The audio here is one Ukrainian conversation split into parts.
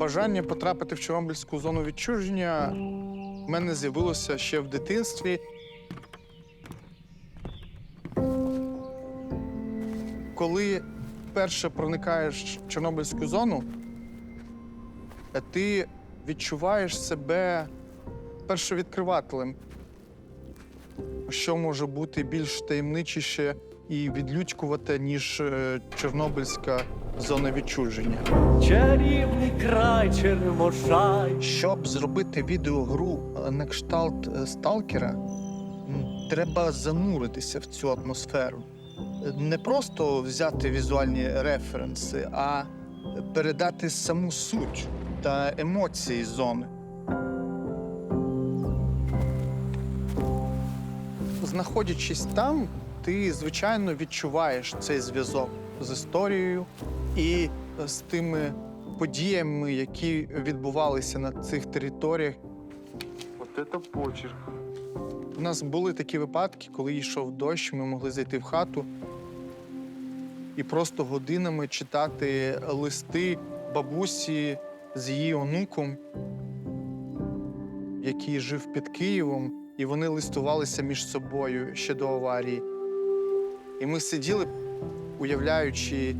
Бажання потрапити в Чорнобильську зону відчуження в мене з'явилося ще в дитинстві. Коли вперше проникаєш в Чорнобильську зону, ти відчуваєш себе першовідкривателем, що може бути більш таємничіше і відлюдькувате, ніж Чорнобильська зона відчуження. Чарівний край Черемошай. Щоб зробити відеогру на кшталт «Сталкера», треба зануритися в цю атмосферу. Не просто взяти візуальні референси, а передати саму суть та емоції зони. Знаходячись там, ти, звичайно, відчуваєш цей зв'язок з історією і з тими подіями, які відбувалися на цих територіях. От це почерк. У нас були такі випадки, коли йшов дощ, ми могли зайти в хату і просто годинами читати листи бабусі з її онуком, який жив під Києвом, і вони листувалися між собою ще до аварії. І ми сиділи, уявляючи,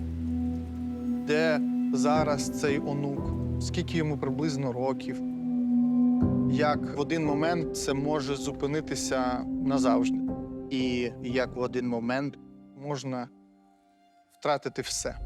де зараз цей онук, скільки йому приблизно років, як в один момент це може зупинитися назавжди. І як в один момент можна втратити все.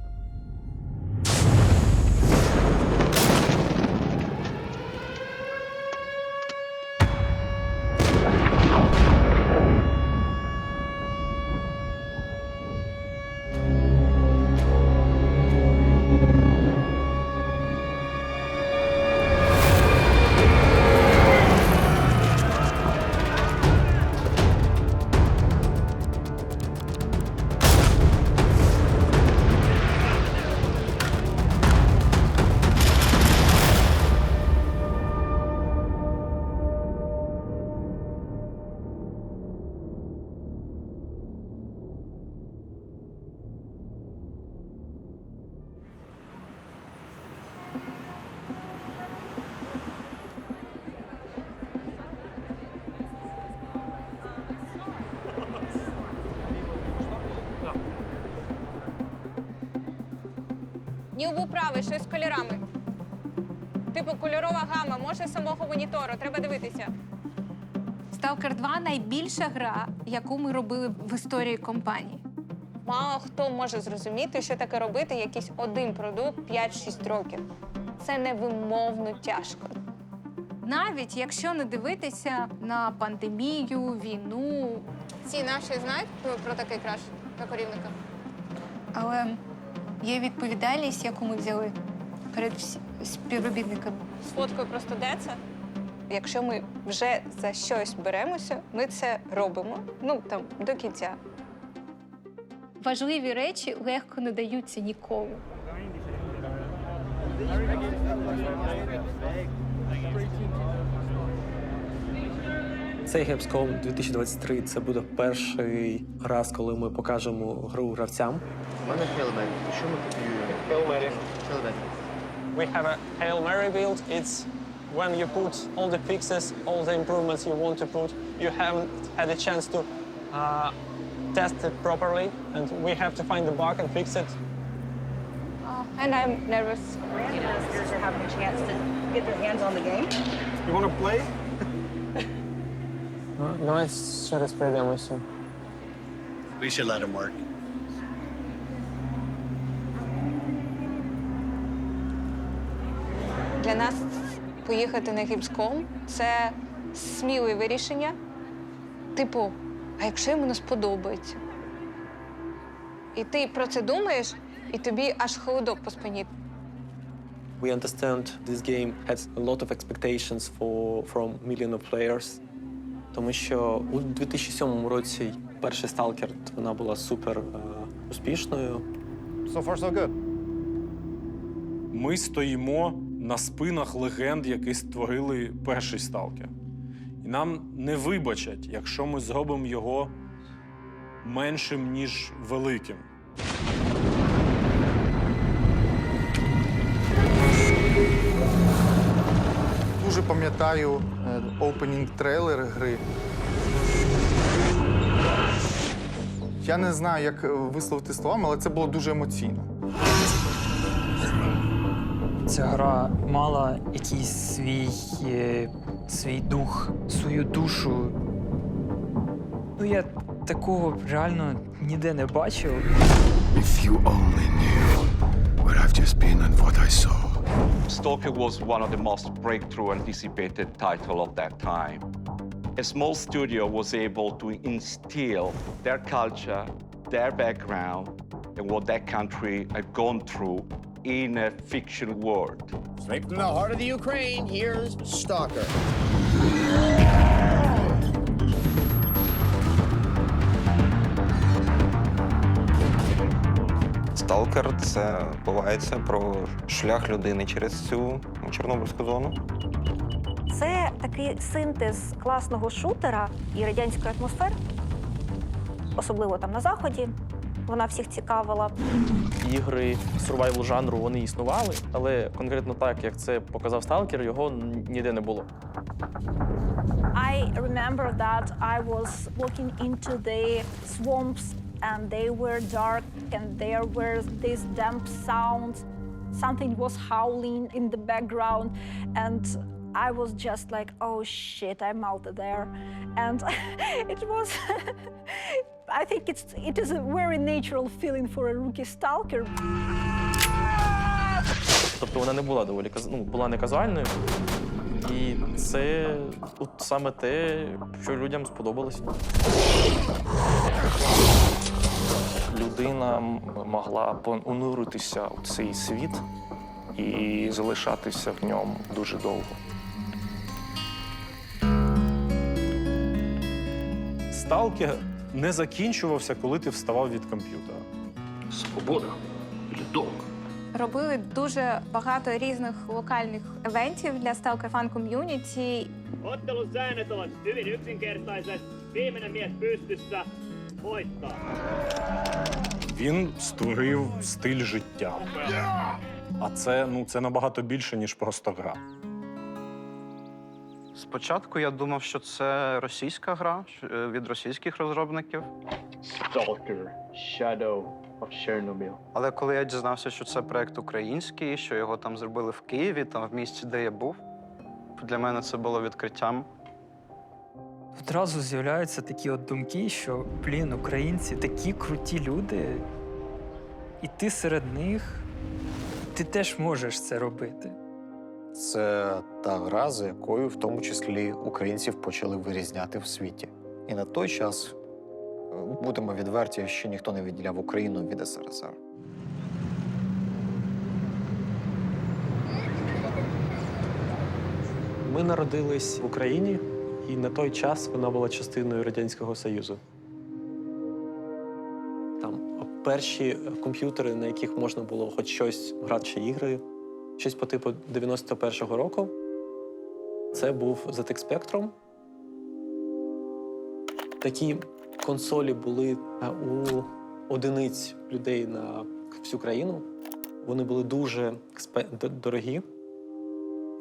Ніл був правий, щось з кольорами. Типу, кольорова гама, може самого монітору, треба дивитися. Stalker 2 – найбільша гра, яку ми робили в історії компанії. Мало хто може зрозуміти, що таке робити якийсь один продукт 5-6 років. Це невимовно тяжко. Навіть якщо не дивитися на пандемію, війну. Ці наші знають про такий краш на корівника? Але є відповідальність, яку ми взяли перед співробітниками. Сфоткою просто де це? Якщо ми вже за щось беремося, ми це робимо, до кінця. Важливі речі легко не даються нікому. Цей Gamescom 2023 – це буде перший раз, коли ми покажемо гру гравцям. У мене Hail Mary. Що ми тут Hail Mary. Hail Mary. We have a Hail Mary build. It's when you put all the fixes, all the improvements you want to put. You haven't had a chance to test it properly, and we have to find the bug and fix it. And I'm nervous. Investors are having a chance to get their hands on the game. You want to play? Давай ще раз пройдемося. We should let him work. Для нас поїхати на Gamescom – це сміливе рішення. Типу, а якщо йому не сподобається? І ти про це думаєш, і тобі аж холодок по спині. We understand this game has a lot of expectations from million of players. Тому що у 2007 році перший Stalker, вона була супер успішною. So far, so good. Ми стоїмо на спинах легенд, які створили перший Stalker. І нам не вибачать, якщо ми зробимо його меншим, ніж великим. пам'ятаю опенінг-трейлер гри. Я не знаю, як висловити словами, але це було дуже емоційно. Ця гра мала якийсь свій дух, свою душу. Ну, я такого реально ніде не бачив. If you only knew where I've just been and what I saw. S.T.A.L.K.E.R was one of the most breakthrough anticipated titles of that time. A small studio was able to instill their culture, their background, and what that country had gone through in a fiction world. Straight from the heart of the Ukraine, here's S.T.A.L.K.E.R. Сталкер — це відбувається про шлях людини через цю Чорнобильську зону. Це такий синтез класного шутера і радянської атмосфери, особливо там на Заході. Вона всіх цікавила. Ігри сурвайвал жанру, вони існували, але конкретно так, як це показав Сталкер, його ніде не було. I remember that I was walking into the swamps and they were dark and there were these damp sounds. Something was howling in the background and I was just like, oh shit, I'm out there. And it was, I think it is a very natural feeling for a rookie stalker. Тобто вона не була доволі була не казуальною. І це от саме те, що людям сподобалось. Людина могла понуритися у цей світ і залишатися в ньому дуже довго. Сталкер не закінчувався, коли ти вставав від комп'ютера. Свобода чи долг? Робили дуже багато різних локальних івентів для Stalker Fan Community. Ottelun säännöt ovat hyvin yksinkertaiset. Viimeinen mies pystyssä voittaa. Він створив стиль життя. А це набагато більше, ніж просто гра. Спочатку я думав, що це російська гра від російських розробників. S.T.A.L.K.E.R. Shadow of Chornobyl. Але коли я дізнався, що це проект український, що його там зробили в Києві, там в місті, де я був, для мене це було відкриттям. Одразу з'являються такі от думки, що, українці такі круті люди, і ти серед них, ти теж можеш це робити. Це та гра, за якою в тому числі українців почали вирізняти в світі. І на той час, будемо відверті, ще ніхто не відділяв Україну від СРСР. Ми народились в Україні, і на той час вона була частиною Радянського Союзу. Там перші комп'ютери, на яких можна було хоч щось грати чи ігри, щось по типу 91-го року. Це був ZX Spectrum. Такі консолі були у одиниць людей на всю країну. Вони були дуже дорогі.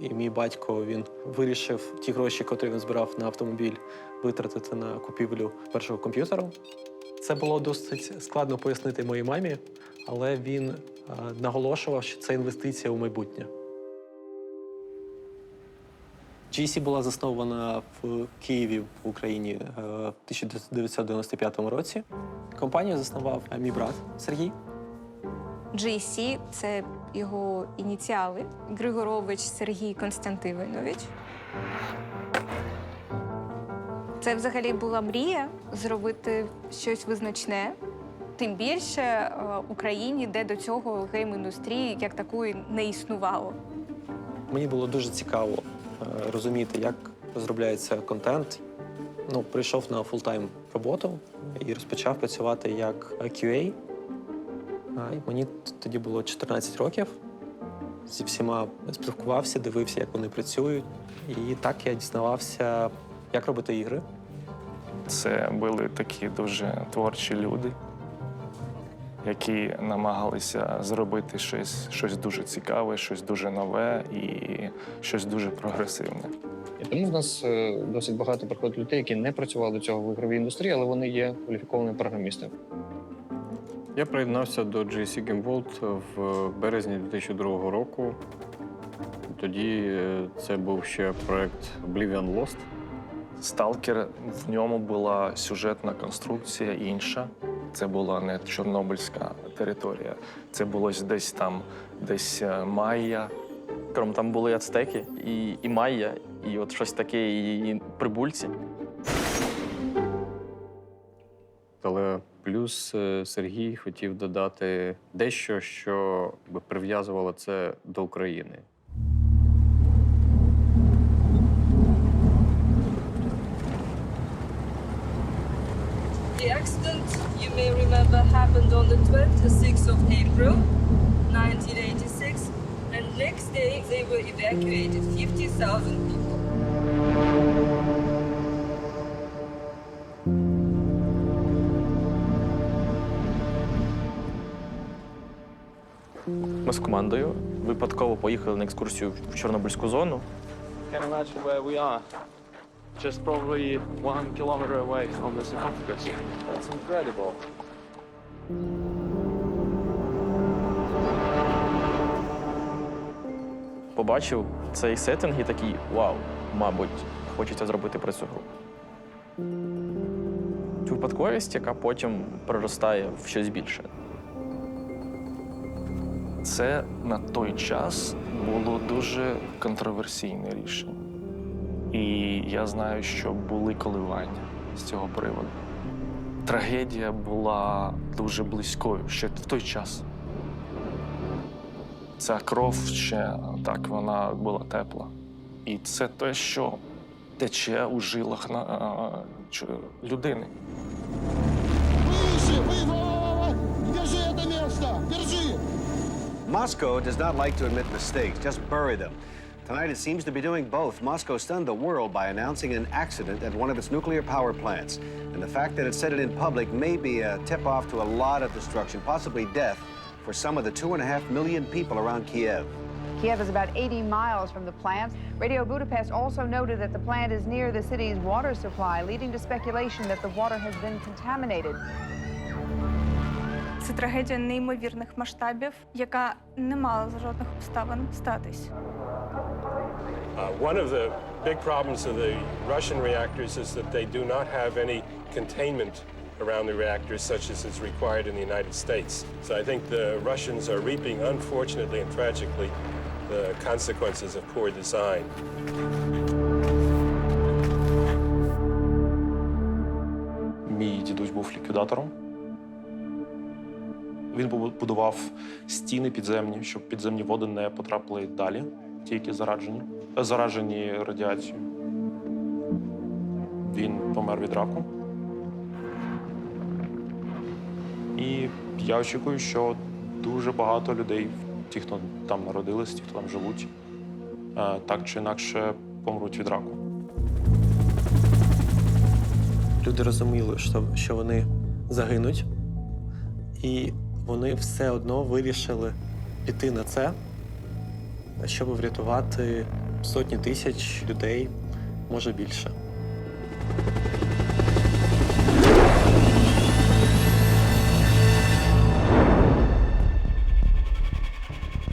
І мій батько, він вирішив ті гроші, котрі він збирав на автомобіль, витратити на купівлю першого комп'ютеру. Це було досить складно пояснити моїй мамі, але він наголошував, що це інвестиція у майбутнє. GSC була заснована в Києві, в Україні, в 1995 році. Компанію заснував мій брат Сергій. GSC – це його ініціали. Григорович Сергій Константинович. Це взагалі була мрія зробити щось визначне. Тим більше в Україні, де до цього гейм-індустрії як такої не існувало. Мені було дуже цікаво розуміти, як розробляється контент. Прийшов на фултайм роботу і розпочав працювати як QA. Мені тоді було 14 років. Зі всіма спілкувався, дивився, як вони працюють. І так я дізнавався, як робити ігри. Це були такі дуже творчі люди, які намагалися зробити щось дуже цікаве, щось дуже нове і щось дуже прогресивне. І тому в нас досить багато приходить людей, які не працювали до цього в ігровій індустрії, але вони є кваліфікованими програмістами. Я приєднався до GSC Game World в березні 2002 року. Тоді це був ще проект Oblivion Lost. Сталкер, в ньому була сюжетна конструкція інша. Це була не Чорнобильська територія. Це було десь Майя. Там були ацтеки і майя, і от щось таке, і прибульці. Але плюс Сергій хотів додати дещо, що прив'язувало це до України. The accident, you may remember, happened on the 26th of April, 1986, and next day they were evacuated, 50,000 people. Ми з командою випадково поїхали на екскурсію в Чорнобильську зону. Can't imagine where we are. Just probably 1 kilometer away from the sarcophagus. That's incredible. Побачив цей сеттинг і такий, вау, мабуть, хочеться зробити про цю гру. Цю випадковість, яка потім переростає в щось більше. Це на той час було дуже контроверсійне рішення. І я знаю, що були коливання з цього приводу. Трагедія була дуже близькою ще в той час. Ця кров ще так, вона була тепла. І це те, що тече у жилах людини. Держи это место! Держи! Moscow does not like to admit mistakes, just bury them. Tonight it seems to be doing both. Moscow stunned the world by announcing an accident at one of its nuclear power plants. And the fact that it said it in public may be a tip-off to a lot of destruction, possibly death, for some of the 2.5 million people around Kiev. Kiev is about 80 miles from the plant. Radio Budapest also noted that the plant is near the city's water supply, leading to speculation that the water has been contaminated. Це трагедія неймовірних масштабів, яка не мала за жодних обставин статись. One of the big problems of the Russian reactors is that they do not have any containment around the reactors such as is required in the United States. So I think the Russians are reaping, unfortunately and tragically, the consequences of poor design. Мій дідусь був ліквідатором. Він будував стіни підземні, щоб підземні води не потрапили далі, ті, які заражені радіацією. Він помер від раку. І я очікую, що дуже багато людей, ті, хто там народились, ті, хто там живуть, так чи інакше помруть від раку. Люди розуміли, що вони загинуть, і вони все одно вирішили піти на це, щоб врятувати сотні тисяч людей, може більше.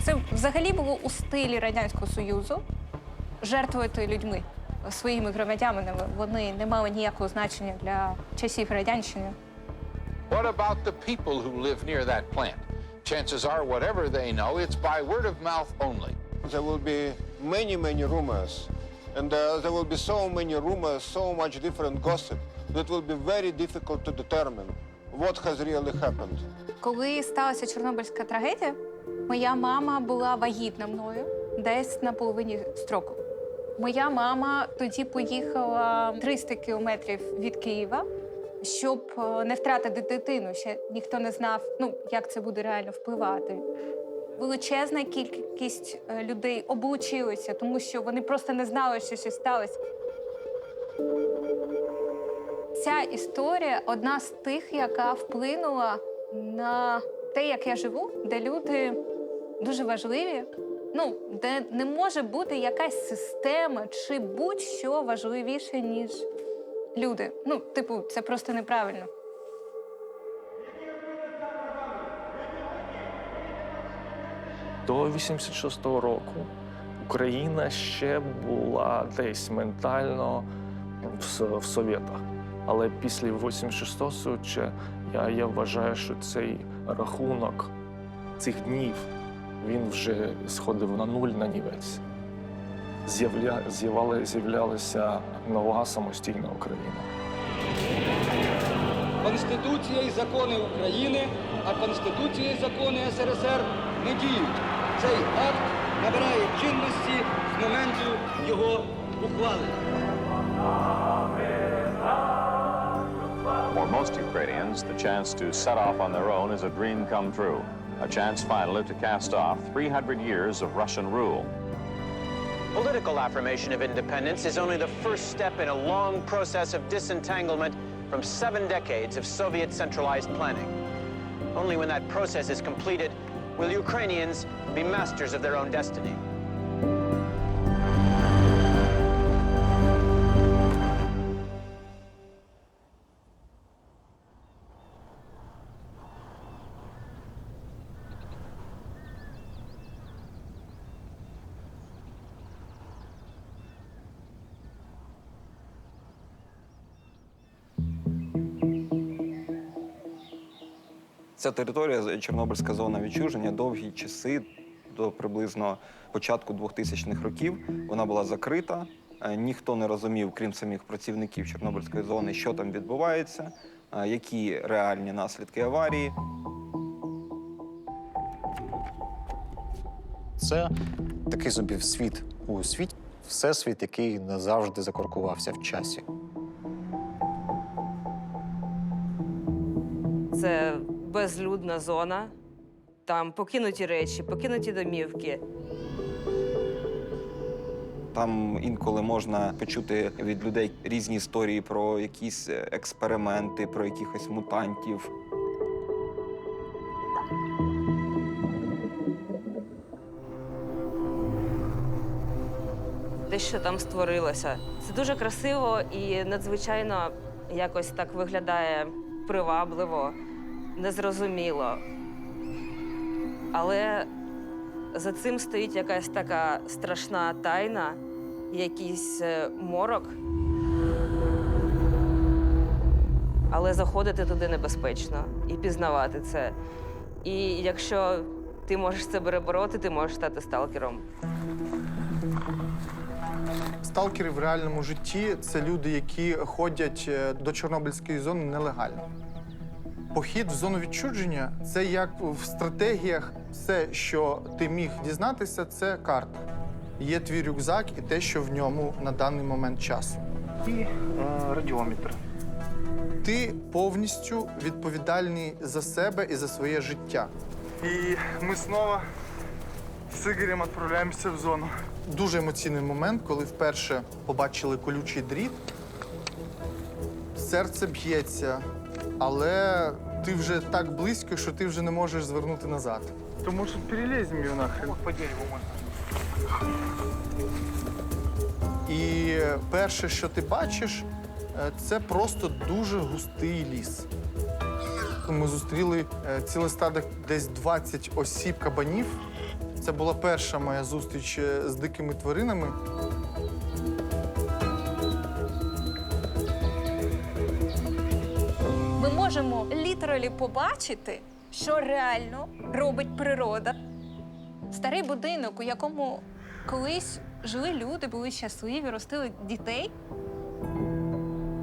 Це взагалі було у стилі Радянського Союзу жертвувати людьми, своїми громадянами. Вони не мали ніякого значення для часів Радянщини. What about the people who live near that plant? Chances are, whatever they know, it's by word of mouth only. There will be many rumors. And there will be so many rumors, so much different gossip, that will be very difficult to determine what has really happened. Коли сталася Чорнобильська трагедія, моя мама була вагітна мною десь на половині строку. Моя мама тоді поїхала 300 кілометрів від Києва, щоб не втратити дитину. Ще ніхто не знав, як це буде реально впливати. Величезна кількість людей облучилися, тому що вони просто не знали, що щось сталося. Ця історія – одна з тих, яка вплинула на те, як я живу, де люди дуже важливі, Ну, де не може бути якась система чи будь-що важливіше, ніж люди. Ну, типу, це просто неправильно. До 86-го року Україна ще була десь ментально в Совєтах. Але після 86-го я вважаю, що цей рахунок цих днів, він вже сходив на нуль, на нівець. З'являлася нова самостійна Україна. Конституція і закони України, а Конституція і закони СРСР не діють. Цей акт набирає чинності з моменту його ухвалення. For most Ukrainians, the chance to set off on their own is a dream come true. A chance finally to cast off 300 years of Russian rule. Political affirmation of independence is only the first step in a long process of disentanglement from 7 decades of Soviet centralized planning. Only when that process is completed will Ukrainians be masters of their own destiny. Ця територія, Чорнобильська зона відчуження, довгі часи, до приблизно початку 2000-х років, вона була закрита. Ніхто не розумів, крім самих працівників Чорнобильської зони, що там відбувається, які реальні наслідки аварії. Це такий собі світ у світі, всесвіт, який назавжди закоркувався в часі. Це безлюдна зона, там покинуті речі, покинуті домівки. Там інколи можна почути від людей різні історії про якісь експерименти, про якихось мутантів. Те, що там створилося. Це дуже красиво і надзвичайно якось так виглядає привабливо, незрозуміло. Але за цим стоїть якась така страшна тайна, якийсь морок. Але заходити туди небезпечно і пізнавати це. І якщо ти можеш це перебороти, ти можеш стати сталкером. Сталкери в реальному житті – це люди, які ходять до Чорнобильської зони нелегально. Похід в зону відчуження – це як в стратегіях. Все, що ти міг дізнатися, це карта. Є твій рюкзак і те, що в ньому на даний момент часу. І радіометр. Ти повністю відповідальний за себе і за своє життя. І ми знову з Ігорем відправляємося в зону. Дуже емоційний момент, коли вперше побачили колючий дріт. Серце б'ється, але ти вже так близько, що ти вже не можеш звернути назад. То, може, переліземо його нахрен? По дереву можна. І перше, що ти бачиш, це просто дуже густий ліс. Ми зустріли ціле стадо, десь 20 осіб кабанів. Це була перша моя зустріч з дикими тваринами. Ми можемо літералі побачити, що реально робить природа. Старий будинок, у якому колись жили люди, були щасливі, ростили дітей.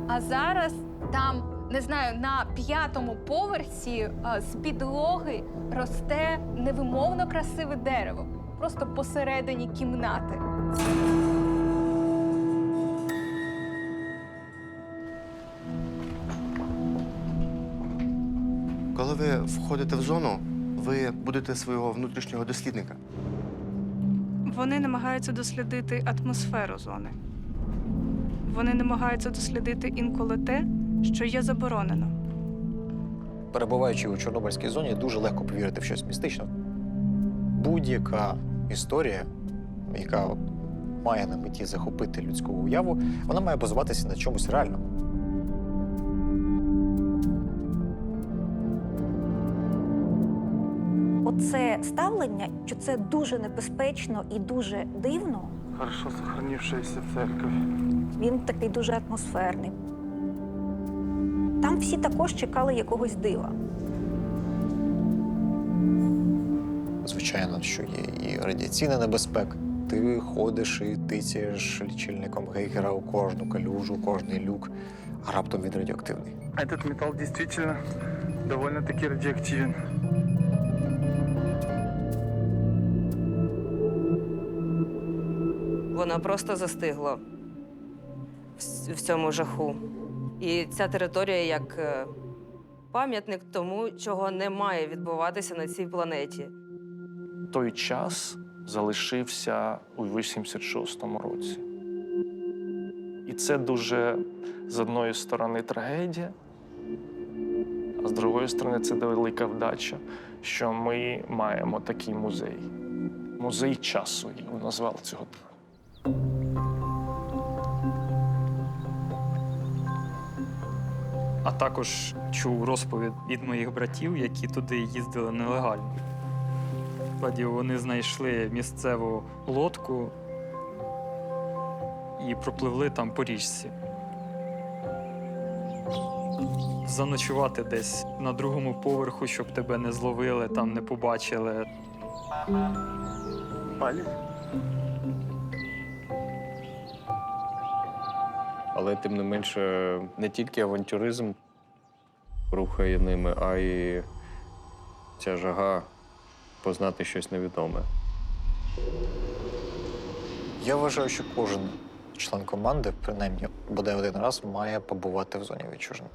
А зараз там, не знаю, на 5-му поверсі з підлоги росте невимовно красиве дерево. Просто посередині кімнати. Коли ви входите в зону, ви будете свого внутрішнього дослідника. Вони намагаються дослідити атмосферу зони. Вони намагаються дослідити інколи те, що є заборонено. Перебуваючи у Чорнобильській зоні, дуже легко повірити в щось містичне. Будь-яка історія, яка от має на меті захопити людську уяву, вона має базуватися на чомусь реальному. Оце ставлення, що це дуже небезпечно і дуже дивно, Хорошо сохранившаяся церковь. він такий дуже атмосферний. Там всі також чекали якогось дива. Звичайно, що є і радіаційна небезпека. Ти ходиш і тицяєш лічильником Гейгера у кожну калюжу, кожний люк, а раптом він радіоактивний. Этот металл действительно довольно-таки радиоактивен. Вона просто застигла в цьому жаху. І ця територія як пам'ятник тому, чого не має відбуватися на цій планеті. Той час залишився у 86-му році. І це дуже, з одної сторони, трагедія, а з другої сторони, це велика вдача, що ми маємо такий музей. Музей часу, я б назвав цього. А також чув розповідь від моїх братів, які туди їздили нелегально. Вони знайшли місцеву лодку і пропливли там по річці. Заночувати десь на другому поверху, щоб тебе не зловили, там не побачили. Палец? Але тим не менше, не тільки авантюризм рухає ними, а й ця жага познати щось невідоме. Я вважаю, що кожен член команди, принаймні, бодай один раз, має побувати в зоні відчуження.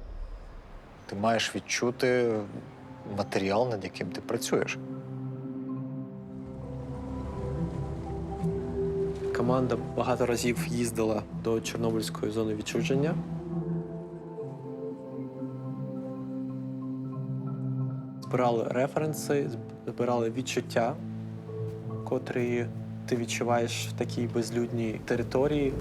Ти маєш відчути матеріал, над яким ти працюєш. Команда багато разів їздила до Чорнобильської зони відчуження. Збирали референси, збирали відчуття, котрі ти відчуваєш в такій безлюдній території.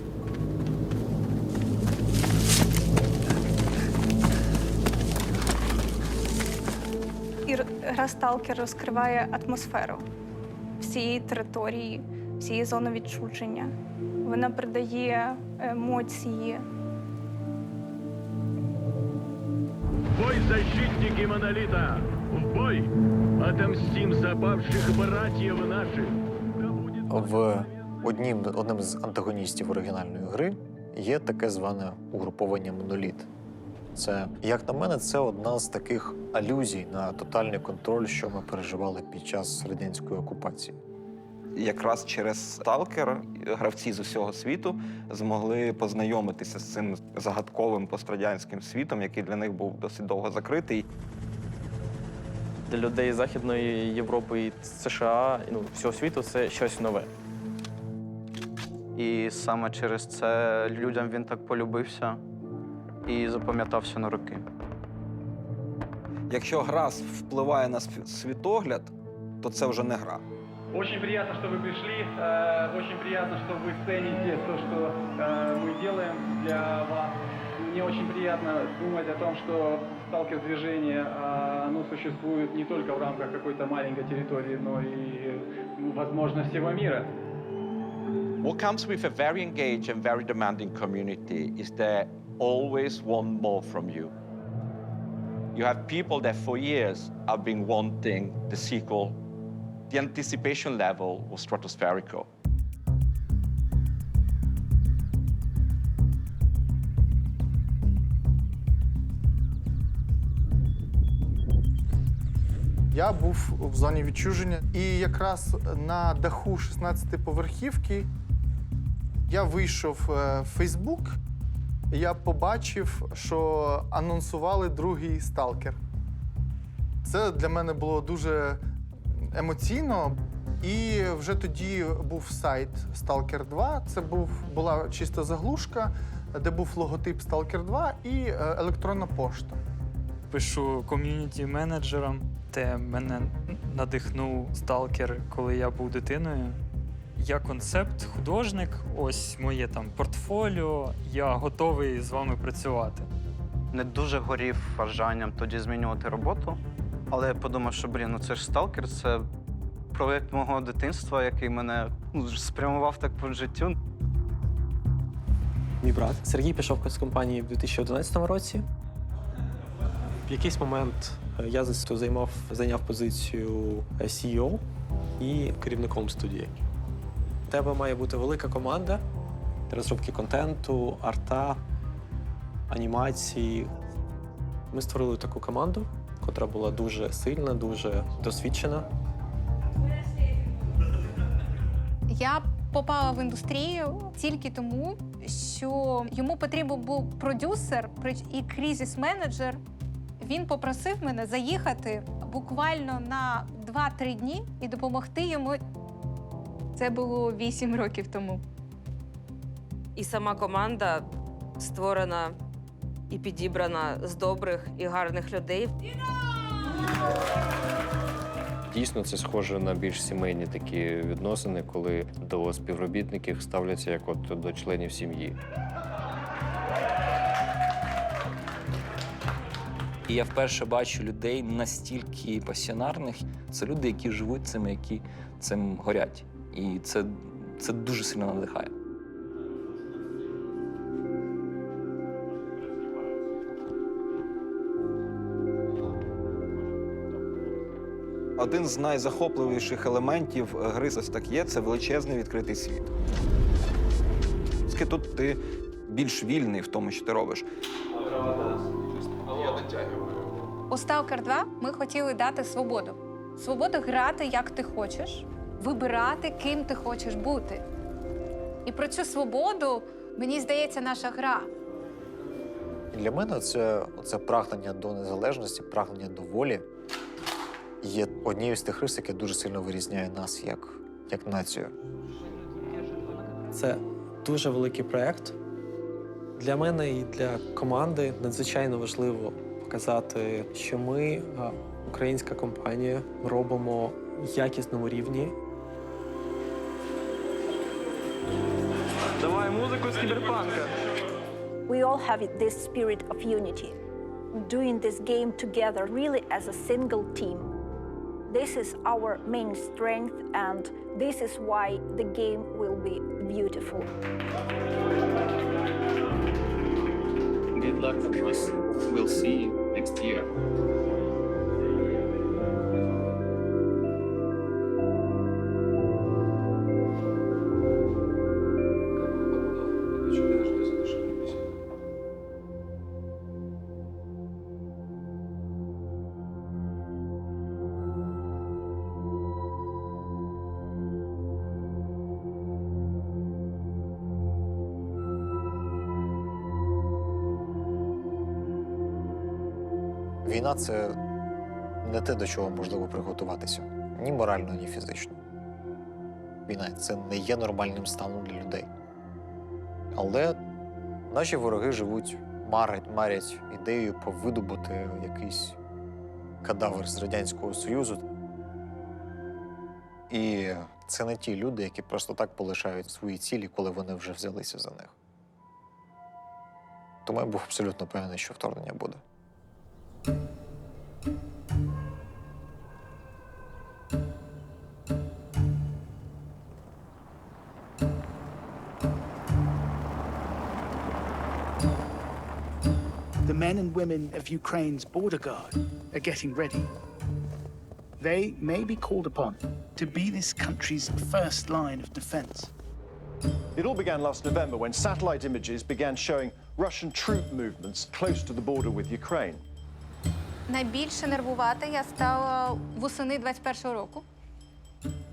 І гра «Сталкер» розкриває атмосферу всієї території, всієї зони відчуження. Вона передає емоції. Бой, защитники монолита! В бой! Отомстим за павших братьев наших! Одним з антагоністів оригінальної гри є таке зване угруповання «Моноліт». Це, як на мене, це одна з таких алюзій на тотальний контроль, що ми переживали під час радянської окупації. Якраз через «Сталкер» гравці з усього світу змогли познайомитися з цим загадковим пострадянським світом, який для них був досить довго закритий. Для людей Західної Європи і США, всього світу, це щось нове. І саме через це людям він так полюбився і запам'ятався на роки. Якщо гра впливає на світогляд, то це вже не гра. Очень приятно, что вы пришли. Очень приятно, что вы цените то, что мы делаем для вас. Мне очень приятно думать о том, что сталкер-движение, оно существует не только в рамках какой-то маленькой территории, но и, возможно, всего мира. What comes with a very engaged and very demanding community is they always want more from you. You have people that for years have been wanting the sequel. The anticipation level was stratospherical. Я був в зоні відчуження, і якраз на даху 16-поверхівки я вийшов в Фейсбук, я побачив, що анонсували другий «Сталкер». Це для мене було дуже емоційно. І вже тоді був сайт «Сталкер 2». Це була чиста заглушка, де був логотип «Сталкер 2» і електронна пошта. Пишу ком'юніті-менеджерам, де мене надихнув «Сталкер», коли я був дитиною. Я концепт-художник, ось моє там портфоліо, я готовий з вами працювати. Не дуже горів бажанням тоді змінювати роботу, але я подумав, що, ну це ж «Сталкер», це проєкт мого дитинства, який мене спрямував так по життю. Мій брат Сергій пішов з компанії в 2011 році. В якийсь момент я зайняв позицію CEO і керівником студії. У тебе має бути велика команда розробки контенту, арта, анімації. Ми створили таку команду, котра була дуже сильна, дуже досвідчена. Я попала в індустрію тільки тому, що йому потрібен був продюсер і кризис-менеджер. Він попросив мене заїхати буквально на 2-3 дні і допомогти йому. Це було 8 років тому. І сама команда створена і підібрана з добрих і гарних людей. Дійсно, це схоже на більш сімейні такі відносини, коли до співробітників ставляться як от до членів сім'ї. І я вперше бачу людей настільки пасіонарних. Це люди, які живуть цим, які цим горять. І це дуже сильно надихає. Один з найзахопливіших елементів гри «S.T.A.L.K.E.R» – це величезний відкритий світ. Тут ти більш вільний в тому, що ти робиш. У «S.T.A.L.K.E.R 2» ми хотіли дати свободу. Свободу грати, як ти хочеш, вибирати, ким ти хочеш бути. І про цю свободу, мені здається, наша гра. Для мене це прагнення до незалежності, прагнення до волі є однією з тих рис, яке дуже сильно вирізняє нас як націю. Це дуже великий проєкт. Для мене і для команди надзвичайно важливо показати, що ми, українська компанія, робимо якісному рівні. Давай музику з кіберпанка. We all have this spirit of unity, doing this game together really as a single team. This is our main strength, and this is why the game will be beautiful. Good luck for us. We'll see you next year. Війна – це не те, до чого можливо приготуватися. Ні морально, ні фізично. Війна – це не є нормальним станом для людей. Але наші вороги живуть, марять ідеєю повидобути якийсь кадавр з Радянського Союзу. І це не ті люди, які просто так полишають свої цілі, коли вони вже взялися за них. Тому я був абсолютно певний, що вторгнення буде. The men and women of Ukraine's border guard are getting ready. They may be called upon to be this country's first line of defense. It all began last November when satellite images began showing Russian troop movements close to the border with Ukraine. Найбільше нервувати я стала восени 21-го року,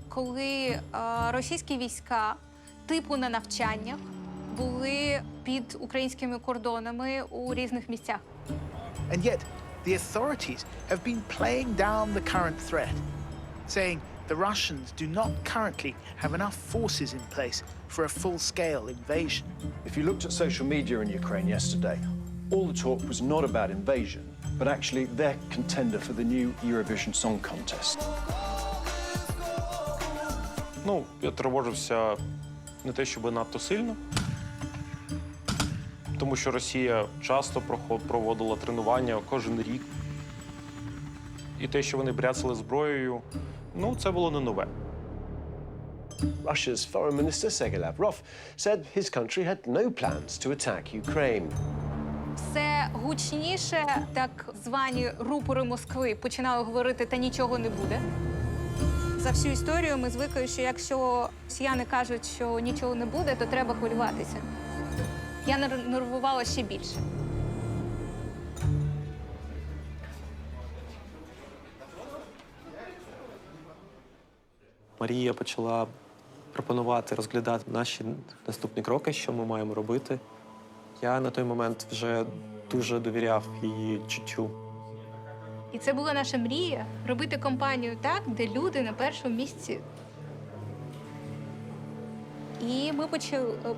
коли російські війська типу на навчаннях були під українськими кордонами у різних місцях. And yet, the authorities have been playing down the current threat, saying the Russians do not currently have enough forces in place for a full-scale invasion. If you looked at social media in Ukraine yesterday, all the talk was not about invasion, but actually their contender for the new Eurovision Song Contest. Ну, я тривожився не те, щоб надто сильно, тому що Росія часто проводила тренування кожен рік. І те, що вони бряцали зброєю, ну, це було не нове. Russia's foreign minister, Sergei Lavrov, said his country had no plans to attack Ukraine. Все гучніше так звані рупори Москви починали говорити, та нічого не буде. За всю історію ми звикли, що якщо росіяни кажуть, що нічого не буде, то треба хвилюватися. Я нервувала ще більше. Марія почала пропонувати, розглядати наші наступні кроки, що ми маємо робити. Я на той момент вже дуже довіряв її чуттю. І це була наша мрія – робити компанію так, де люди на першому місці. І ми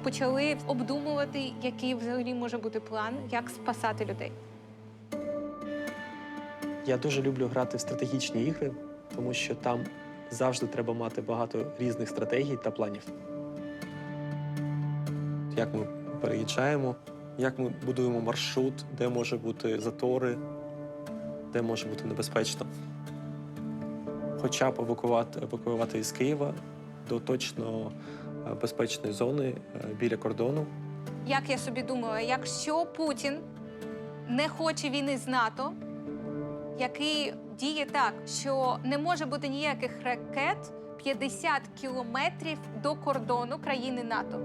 почали обдумувати, який взагалі може бути план, як спасати людей. Я дуже люблю грати в стратегічні ігри, тому що там завжди треба мати багато різних стратегій та планів. Як ми переїжджаємо, як ми будуємо маршрут, де може бути затори, де може бути небезпечно. Хоча б евакуювати із Києва до точно безпечної зони біля кордону. Як я собі думала, якщо Путін не хоче війни з НАТО, який діє так, що не може бути ніяких ракет 50 кілометрів до кордону країни НАТО.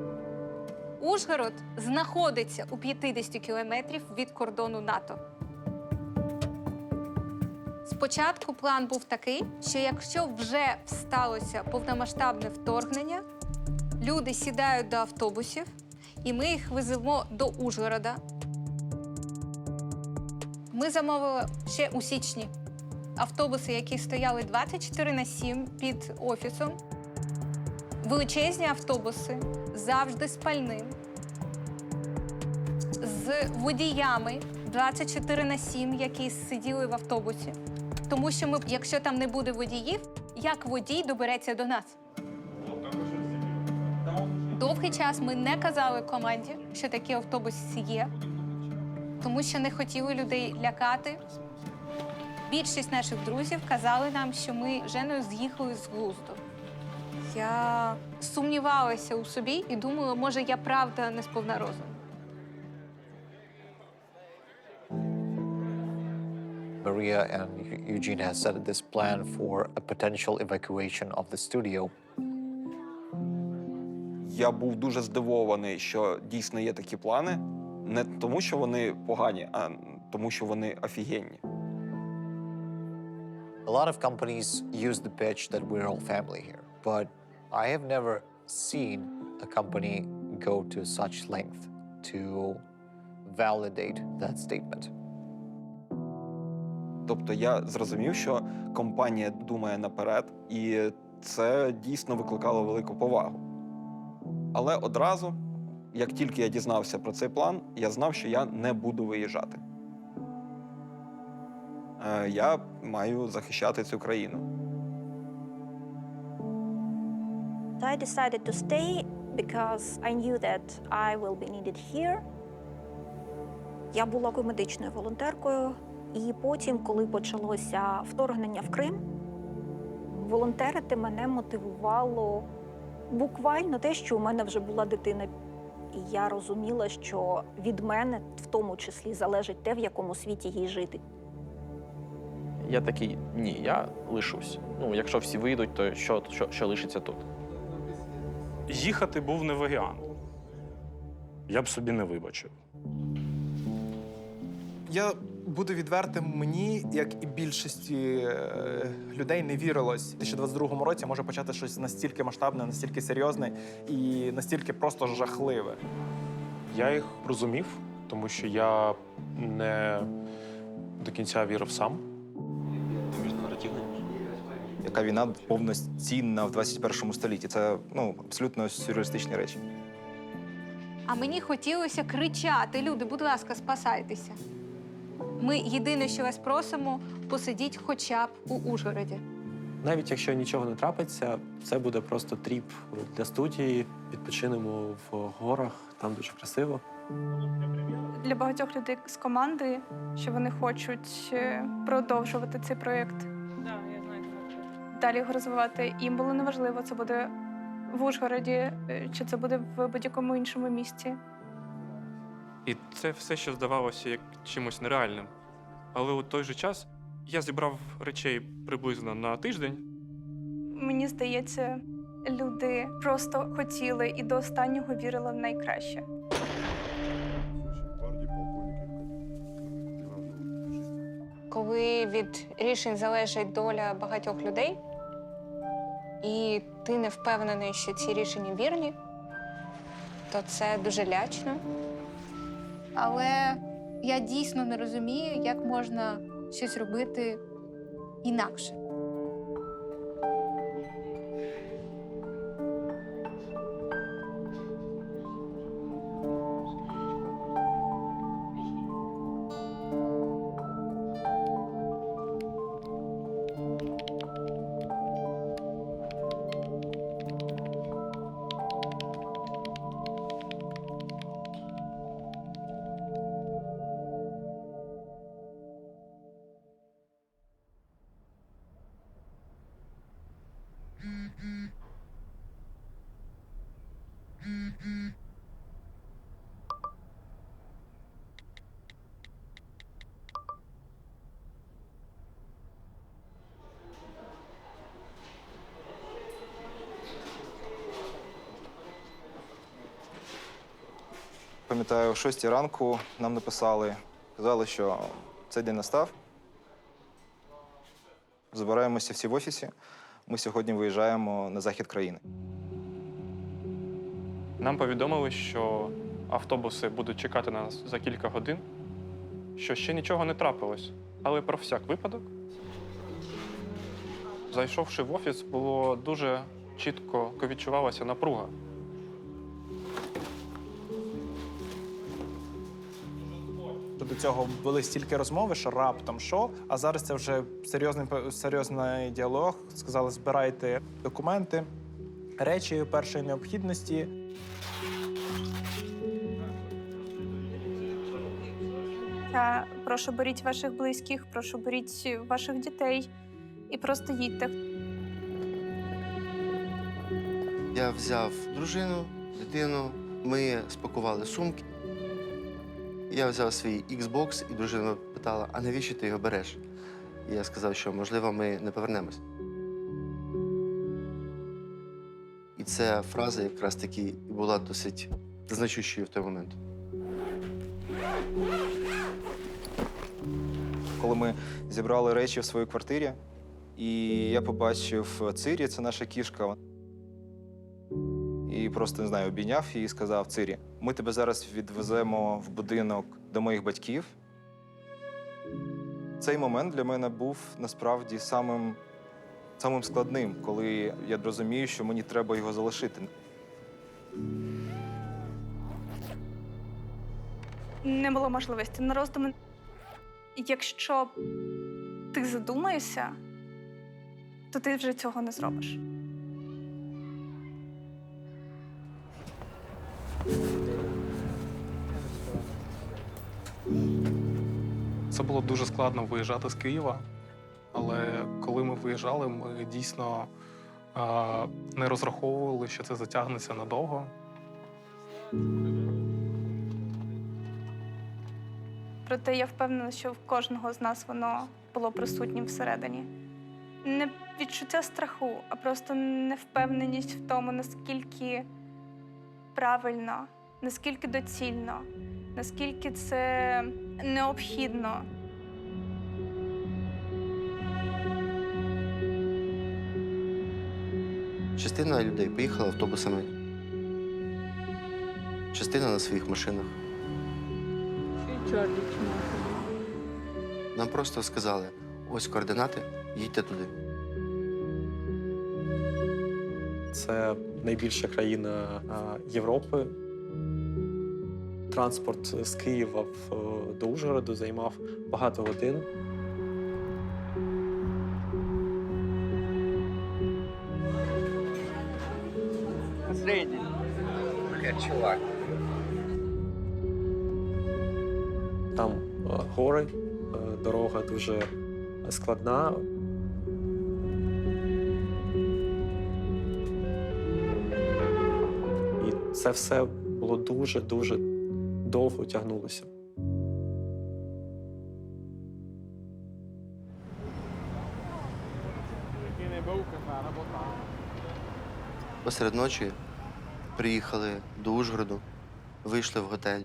Ужгород знаходиться у 50 кілометрів від кордону НАТО. Спочатку план був такий, що якщо вже сталося повномасштабне вторгнення, люди сідають до автобусів, і ми їх веземо до Ужгорода. Ми замовили ще у січні автобуси, які стояли 24/7 під офісом. Величезні автобуси, завжди з пальним, з водіями 24/7, які сиділи в автобусі. Тому що якщо там не буде водіїв, як водій добереться до нас? Довгий час ми не казали команді, що такі автобуси є, тому що не хотіли людей лякати. Більшість наших друзів казали нам, що ми з Женою з'їхали з глузду. Я сумнівалася у собі і думала, може, я правда не сповна розуму. Maria and Eugene has set this plan for a potential evacuation of the studio. Я був дуже здивований, що дійсно є такі плани. Не тому, що вони погані, а тому, що вони офігенні. A lot of companies use the pitch that we're all family here, but I have never seen a company go to such length to validate that statement. Тобто я зрозумів, що компанія думає наперед, і це дійсно викликало велику повагу. Але одразу, як тільки я дізнався про цей план, я знав, що я не буду виїжджати. Я маю захищати цю країну. I decided to stay because I knew that I will be needed here. Я була медичною волонтеркою, і потім, коли почалося вторгнення в Крим, волонтерити мене мотивувало буквально те, що у мене вже була дитина. І я розуміла, що від мене в тому числі залежить те, в якому світі їй жити. Я такий, ні, я лишусь. Ну, якщо всі вийдуть, то що лишиться тут? Їхати був не варіант. Я б собі не вибачив. Я буду відвертим, мені, як і більшості людей, не вірилось, у 2022 році може почати щось настільки масштабне, настільки серйозне і настільки просто жахливе. Я їх розумів, тому що я не до кінця вірив сам. Яка війна повноцінна в 21 столітті. Це абсолютно сюрреалістичні речі. А мені хотілося кричати: люди, будь ласка, спасайтеся. Ми єдине, що вас просимо, посидіть хоча б у Ужгороді. Навіть якщо нічого не трапиться, це буде просто тріп для студії, відпочинемо в горах, там дуже красиво. Для багатьох людей з команди, що вони хочуть продовжувати цей проєкт. Далі його розвивати. Їм було неважливо, це буде в Ужгороді, чи це буде в будь-якому іншому місті. І це все, що здавалося як чимось нереальним. Але у той же час я зібрав речей приблизно на тиждень. Мені здається, люди просто хотіли і до останнього вірили в найкраще. Коли від рішень залежить доля багатьох людей, і ти не впевнений, що ці рішення вірні, то це дуже лячно. Але я дійсно не розумію, як можна щось робити інакше. Пам'ятаю, о 6 ранку нам написали, казали, що цей день настав. Збираємося всі в офісі. Ми сьогодні виїжджаємо на захід країни. Нам повідомили, що автобуси будуть чекати нас за кілька годин, що ще нічого не трапилось. Але про всяк випадок, зайшовши в офіс, було дуже чітко відчувалася напруга. До цього були стільки розмови, що раптом що, а зараз це вже серйозний діалог. Сказали, збирайте документи, речі першої необхідності. Я прошу, беріть ваших близьких, прошу, беріть ваших дітей і просто їдьте. Я взяв дружину, дитину, ми спакували сумки. Я взяв свій Xbox, і дружина питала, а навіщо ти його береш? І я сказав, що, можливо, ми не повернемось. І ця фраза якраз таки була досить значущою в той момент. Коли ми зібрали речі в своїй квартирі, і я побачив Цирі, це наша кішка. І просто, не знаю, обійняв її і сказав: Цирі, ми тебе зараз відвеземо в будинок до моїх батьків. Цей момент для мене був насправді самим складним, коли я розумію, що мені треба його залишити. Не було можливості на роздуми. Якщо ти задумаєшся, то ти вже цього не зробиш. Це було дуже складно виїжджати з Києва, але коли ми виїжджали, ми дійсно не розраховували, що це затягнеться надовго. Проте я впевнена, що в кожного з нас воно було присутнім всередині. Не відчуття страху, а просто невпевненість в тому, наскільки правильно, наскільки доцільно, наскільки це необхідно. Частина людей поїхала автобусами, частина на своїх машинах. Нам просто сказали, ось координати, їдьте туди. Це найбільша країна Європи. Транспорт з Києва до Ужгороду займав багато годин. Training. Чувак. Там гори, дорога дуже складна. І це все було дуже-дуже довго тягнулося. Посеред ночі приїхали до Ужгороду, вийшли в готель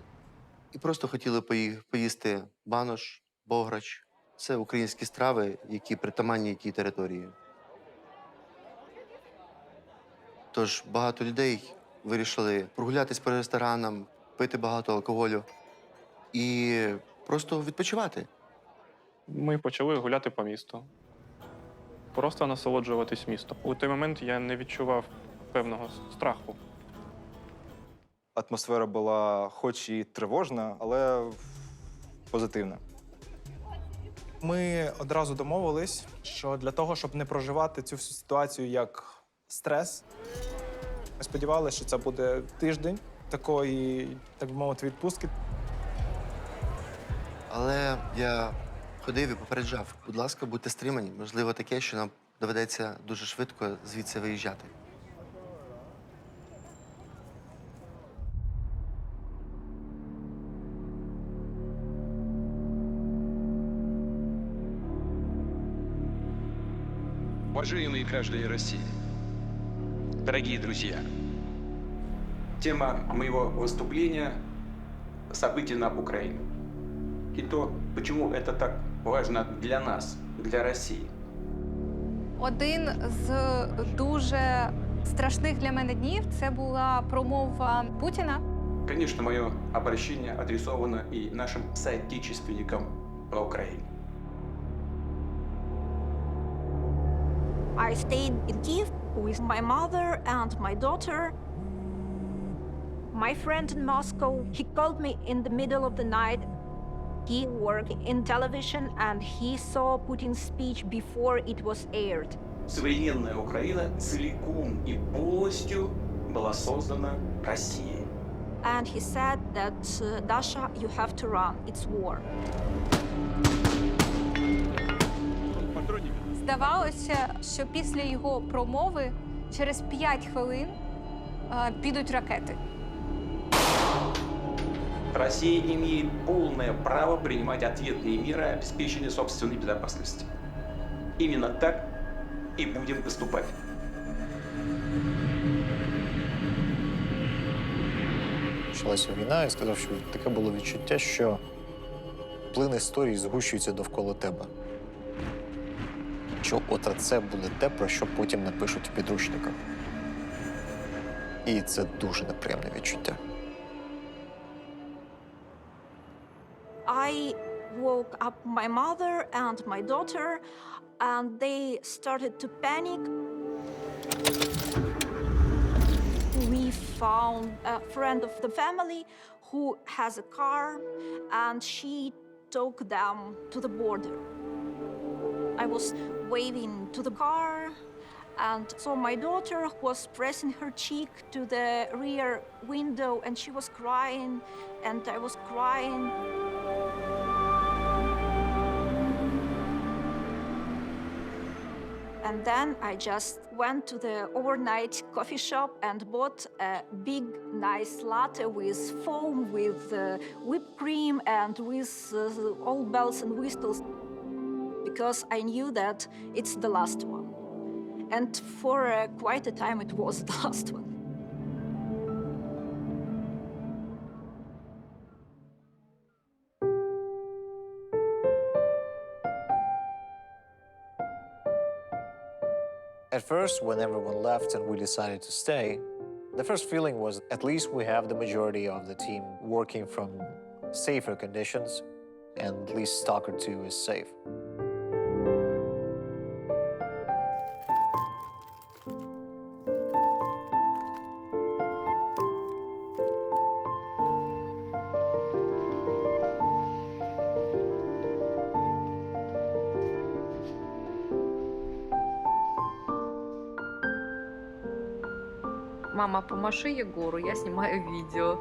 і просто хотіли поїсти банош, бограч. Це українські страви, які притаманні тій території. Тож багато людей вирішили прогулятись по ресторанам, пити багато алкоголю і просто відпочивати. Ми почали гуляти по місту. Просто насолоджуватись містом. У той момент я не відчував певного страху. Атмосфера була хоч і тривожна, але позитивна. Ми одразу домовились, що для того, щоб не проживати цю всю ситуацію як стрес, ми сподівалися, що це буде тиждень такої, так би мовити, відпустки. Але я ходив і попереджав, будь ласка, будьте стримані. Можливо, таке, що нам доведеться дуже швидко звідси виїжджати. Уважаемые граждане России, дорогие друзья, тема моего выступления – события на Украине. И то, почему это так важно для нас, для России. Один з дуже страшних для мене днів – це була промова Путіна. Конечно, мое обращение адресовано и нашим соотечественникам по Украине. I stayed in Kiev with my mother and my daughter. My friend in Moscow, he called me in the middle of the night. He worked in television and he saw Putin's speech before it was aired. Современная Украина целиком и полностью была создана Россией. And he said that, Dasha, you have to run, it's war. Здавалося, що після його промови через 5 хвилин підуть ракети. Россия имеет полное право принимать ответные меры обеспечения собственной безопасности. Именно так и будем поступать. Почалася війна, я сказав, що таке було відчуття, що плин історії згущується довкола тебе. Що от це буде те, про що потім напишуть в підручниках. І це дуже неприємне відчуття. I woke up my mother and my daughter, and they started to panic. We found a friend of the family who has a car, and she took them to the border. I was waving to the car, and so my daughter was pressing her cheek to the rear window, and she was crying, and I was crying. And then I just went to the overnight coffee shop and bought a big, nice latte with foam, with whipped cream, and with all bells and whistles, because I knew that it's the last one. And for quite a time, it was the last one. At first, when everyone left and we decided to stay, the first feeling was at least we have the majority of the team working from safer conditions, and at least S.T.A.L.K.E.R 2 is safe. Мама, помаши Егору, я снимаю видео.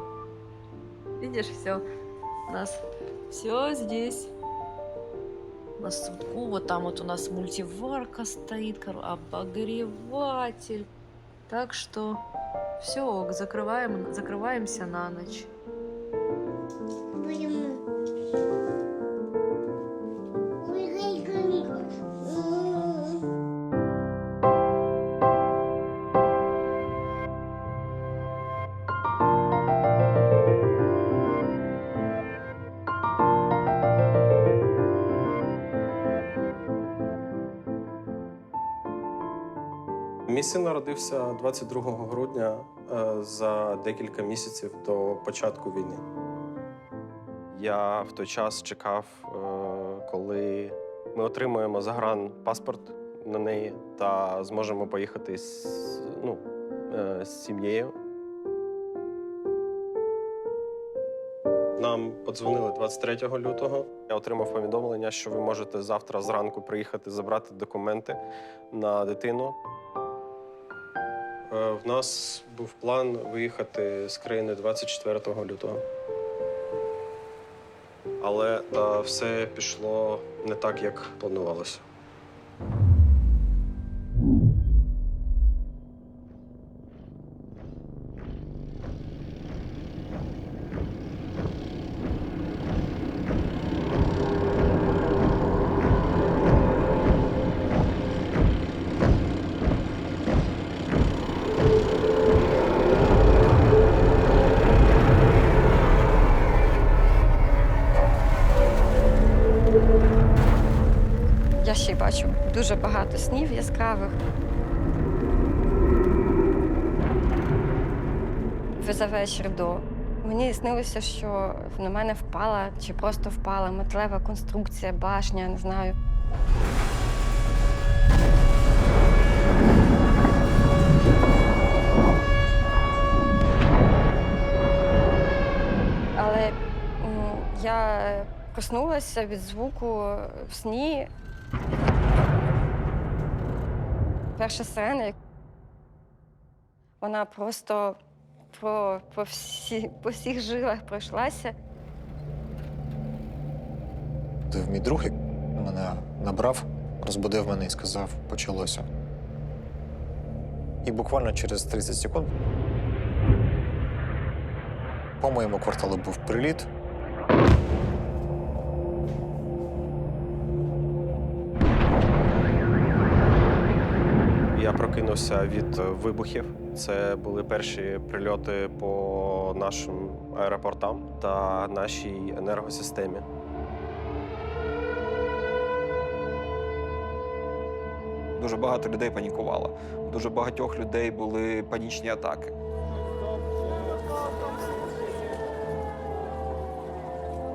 Видишь, все. У нас все здесь. У нас в судку, вот там вот у нас мультиварка стоит, обогреватель. Так что все, закрываемся на ночь. Мій син народився 22 грудня за декілька місяців до початку війни. Я в той час чекав, коли ми отримаємо загранпаспорт на неї та зможемо поїхати з сім'єю. Нам подзвонили 23 лютого. Я отримав повідомлення, що ви можете завтра зранку приїхати забрати документи на дитину. В нас був план виїхати з країни 24 лютого. Але все пішло не так, як планувалося. Я ще й бачу дуже багато снів яскравих. За вечір до. Мені снилося, що на мене впала, чи просто впала металева конструкція, башня, не знаю. Але я проснулася від звуку в сні. Перша сирена, вона просто по всіх жилах пройшлася. Мій друг мене набрав, розбудив мене і сказав, почалося. І буквально через 30 секунд по моєму кварталу був приліт. Я прокинувся від вибухів. Це були перші прильоти по нашим аеропортам та нашій енергосистемі. Дуже багато людей панікувало. У дуже багатьох людей були панічні атаки.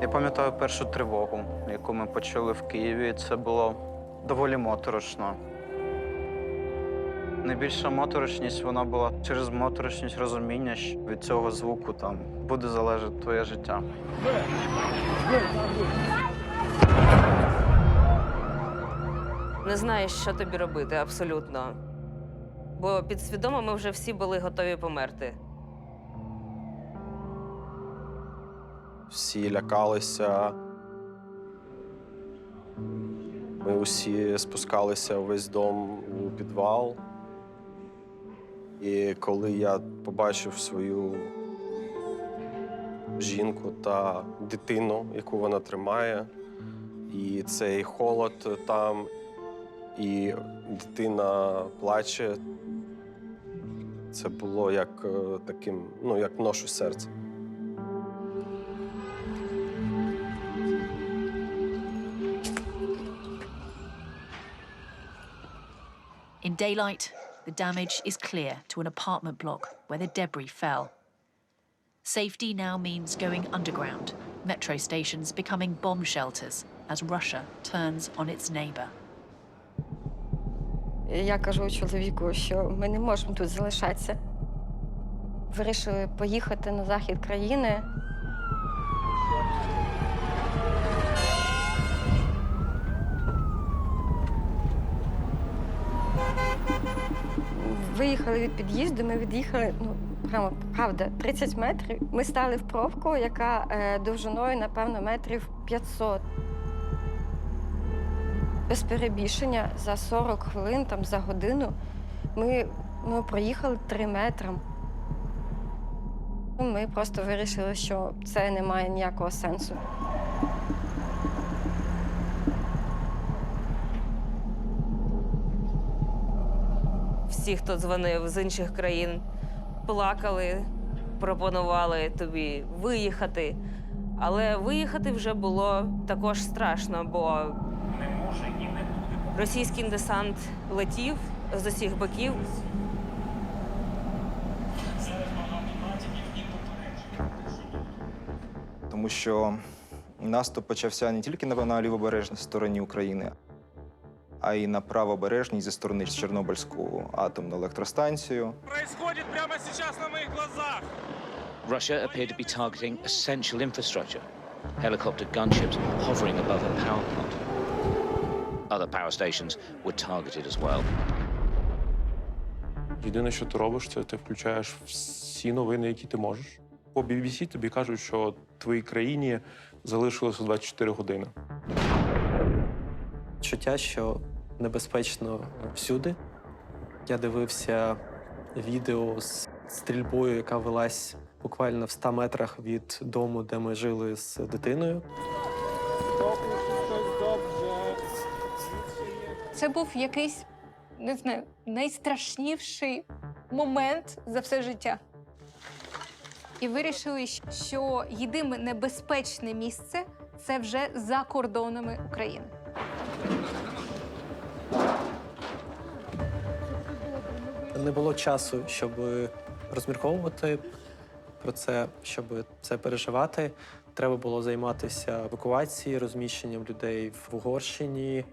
Я пам'ятаю першу тривогу, яку ми почули в Києві. Це було доволі моторошно. Найбільша моторошність, вона була через моторошність розуміння, що від цього звуку там буде залежати твоє життя. Не знаєш, що тобі робити, абсолютно. Бо підсвідомо ми вже всі були готові померти. Всі лякалися. Ми усі спускалися увесь дом у підвал. І коли я побачив свою жінку та дитину, яку вона тримає, і цей холод там, і дитина плаче, це було як таким, як нож у серці. In daylight, the damage is clear to an apartment block where the debris fell. Safety now means going underground, metro stations becoming bomb shelters as Russia turns on its neighbor. Я кажу чоловіку, що ми не можемо тут залишатися. Вирішили поїхати на захід країни. виїхали від під'їзду, ми від'їхали, ну, прямо, правда, 30 метрів. Ми стали в пробку, яка довжиною, напевно, метрів 500. Без перебільшення за 40 хвилин, там, за годину ми проїхали 3 метри. Ми просто вирішили, що це не має ніякого сенсу. Всі, хто дзвонив з інших країн, плакали, пропонували тобі виїхати. Але виїхати вже було також страшно, бо російський десант летів з усіх боків. Тому що наступ почався не тільки на лівобережній стороні України, а й на правобережній зі сторони Чорнобильську атомну електростанцію. Происходит прямо сейчас на моих глазах. Russia appeared to be targeting essential infrastructure. Helicopter gunships hovering above a power plant. Other power stations were targeted as well. Єдине, що ти робиш, це ти включаєш всі новини, які ти можеш. По BBC тобі кажуть, що в твоїй країні залишилося 24 години. Чуття, що небезпечно всюди. Я дивився відео з стрільбою, яка велась буквально в 100 метрах від дому, де ми жили з дитиною. Це був якийсь, не знаю, найстрашніший момент за все життя. І вирішили, що єдине небезпечне місце – це вже за кордонами України. Не було часу, щоб розмірковувати про це, щоб це переживати. Треба було займатися евакуацією, розміщенням людей в Угорщині.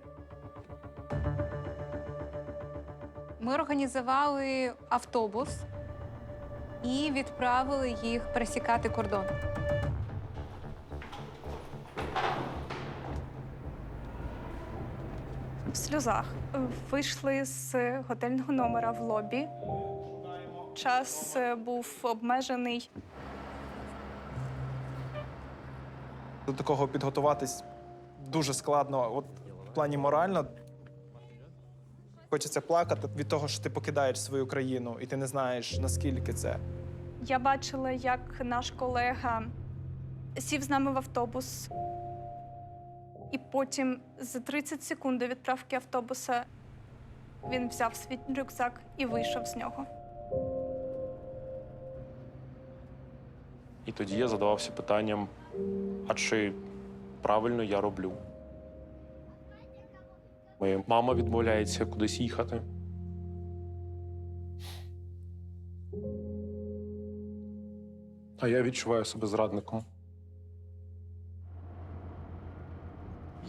Ми організували автобус і відправили їх пересікати кордон. В сльозах. Вийшли з готельного номера в лобі. Час був обмежений. До такого підготуватись дуже складно. От в плані морально хочеться плакати від того, що ти покидаєш свою країну, і ти не знаєш, наскільки це. Я бачила, як наш колега сів з нами в автобус. І потім за 30 секунд до відправки автобуса він взяв свій рюкзак і вийшов з нього. І тоді я задавався питанням, а чи правильно я роблю? Моя мама відмовляється кудись їхати. А я відчуваю себе зрадником.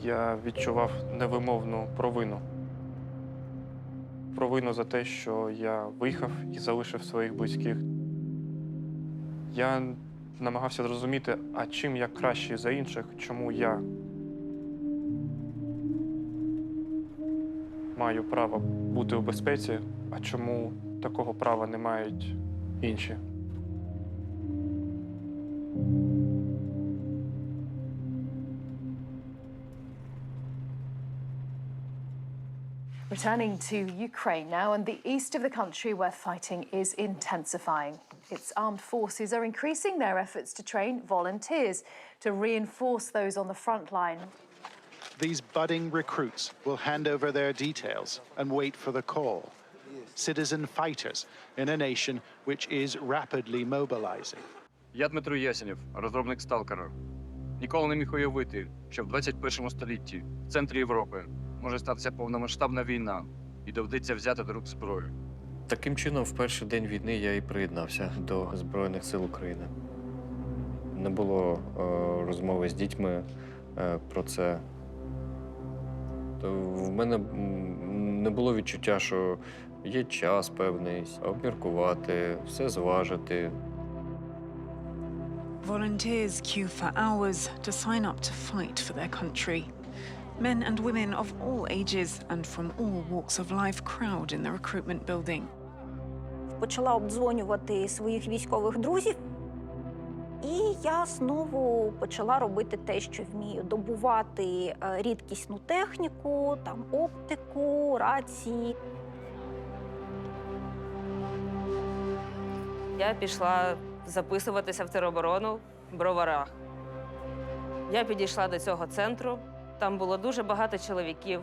Я відчував невимовну провину. Провину за те, що я виїхав і залишив своїх близьких. Я намагався зрозуміти, а чим я кращий за інших, чому я маю право бути у безпеці, а чому такого права не мають інші. Returning to Ukraine now, and the east of the country where fighting is intensifying. Its armed forces are increasing their efforts to train volunteers to reinforce those on the front line. These budding recruits will hand over their details and wait for the call. Citizen fighters in a nation which is rapidly mobilizing. Я Дмитро Ясенєв, розробник «Сталкера». Ніколи не міг уявити, що в 21 столітті в центрі Європи може статися повномасштабна війна і доведеться взяти до рук зброю. Таким чином, в перший день війни я і приєднався до Збройних сил України. Не було розмови з дітьми про це. То в мене не було відчуття, що є час певний, обміркувати, все зважити. Volunteers queue for hours to sign up to fight for their country. Men and women of all ages and from all walks of life crowd in the recruitment building. почала обдзвонювати своїх військових друзів. І я знову почала робити те, що вмію. Добувати рідкісну техніку, там, оптику, рації. Я пішла записуватися в тероборону в Броварах. Я підійшла до цього центру, там було дуже багато чоловіків.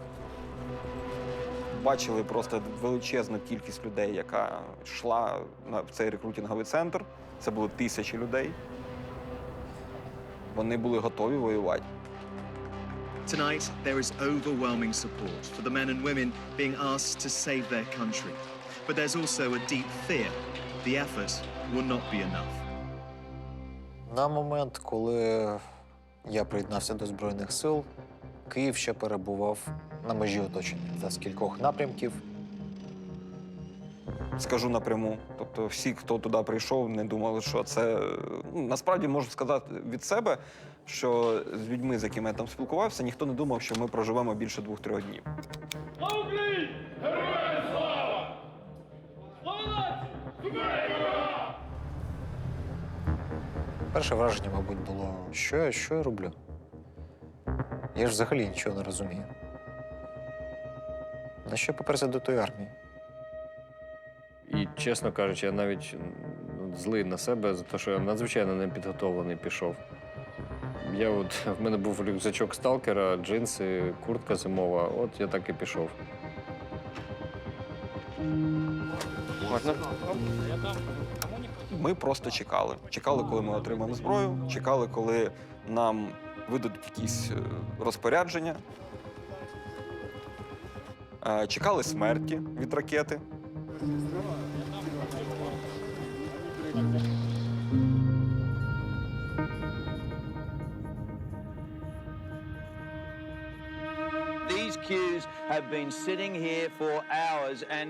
Бачили просто величезну кількість людей, яка йшла на цей рекрутинговий центр. Це було тисячі людей. Вони були готові воювати. Tonight, there is overwhelming support for the men and women being asked to save their country. But there's also a deep fear the effort will not be enough. На момент, коли я приєднався до Збройних сил, Київ ще перебував на межі оточення з кількох напрямків. Скажу напряму. Тобто всі, хто туди прийшов, не думали, що це... Насправді, можу сказати від себе, що з людьми, з якими я там спілкувався, ніхто не думав, що ми проживемо більше 2-3 днів. Слава Україні! Героям слава! Слава нації! Перше враження, мабуть, було, що я роблю? Я ж взагалі нічого не розумію. На що я поперся до тої армії? І, чесно кажучи, я навіть злий на себе за те, що я надзвичайно непідготовлений пішов. В мене був рюкзачок сталкера, джинси, куртка зимова. От я так і пішов. Можна? Ми просто чекали. Чекали, коли ми отримаємо зброю, чекали, коли нам видадуть якісь розпорядження. Чекали смерті від ракети. These queues have been sitting here for hours, and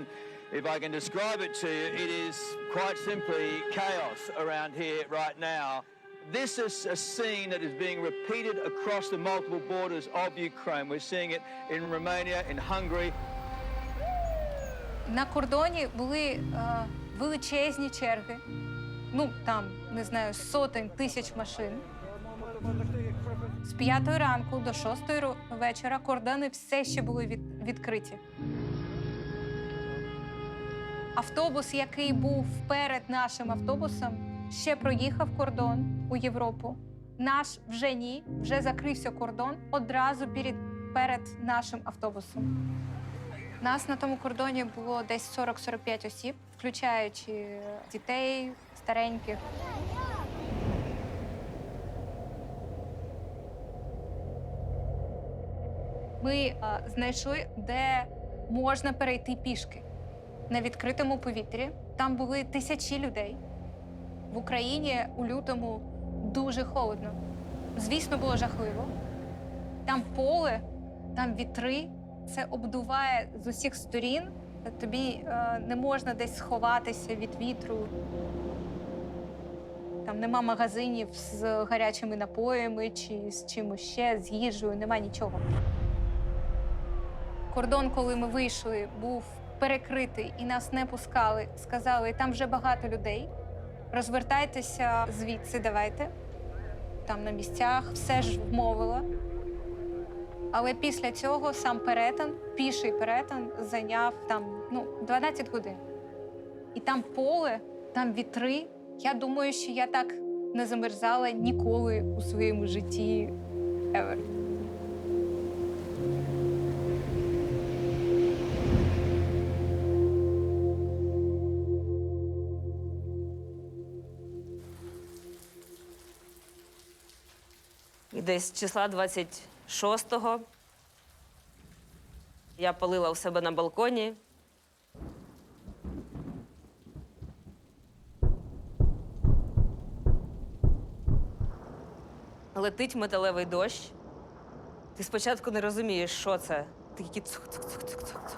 if I can describe it to you, it is quite simply chaos around here right now. This is a scene that is being repeated across the multiple borders of Ukraine. We're seeing it in Romania, in Hungary. На кордоні були величезні черги. Ну, там, не знаю, сотень тисяч машин. З 5 ранку до 6 вечора кордони все ще були відкриті. Автобус, який був перед нашим автобусом, ще проїхав кордон у Європу. Наш вже ні, вже закрився кордон одразу перед нашим автобусом. Нас на тому кордоні було десь 40-45 осіб, включаючи дітей, стареньких. Ми знайшли, де можна перейти пішки. На відкритому повітрі. Там були тисячі людей. В Україні у лютому дуже холодно. Звісно, було жахливо. Там поле, там вітри. Це обдуває з усіх сторін. Тобі не можна десь сховатися від вітру. Там нема магазинів з гарячими напоями чи з чимось ще, з їжею, нема нічого. Кордон, коли ми вийшли, був перекритий і нас не пускали. Сказали, там вже багато людей. Розвертайтеся звідси, давайте. Там на місцях, все ж вмовила. Але після цього сам перетин, піший перетин, зайняв там, 12 годин. І там поле, там вітри. Я думаю, що я так не замерзала ніколи у своєму житті ever. І десь числа 26-го я палила у себе на балконі. Летить металевий дощ. Ти спочатку не розумієш, що це. Ти такий цук-цук-цук-цук-цук.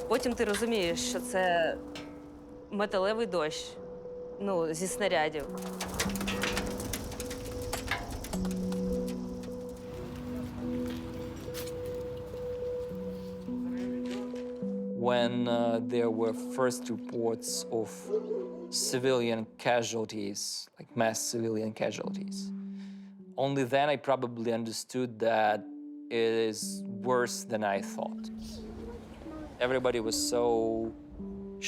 Потім ти розумієш, що це металевий дощ, зі снарядів. when there were first reports of civilian casualties, like mass civilian casualties. Only then I probably understood that it is worse than I thought. Everybody was so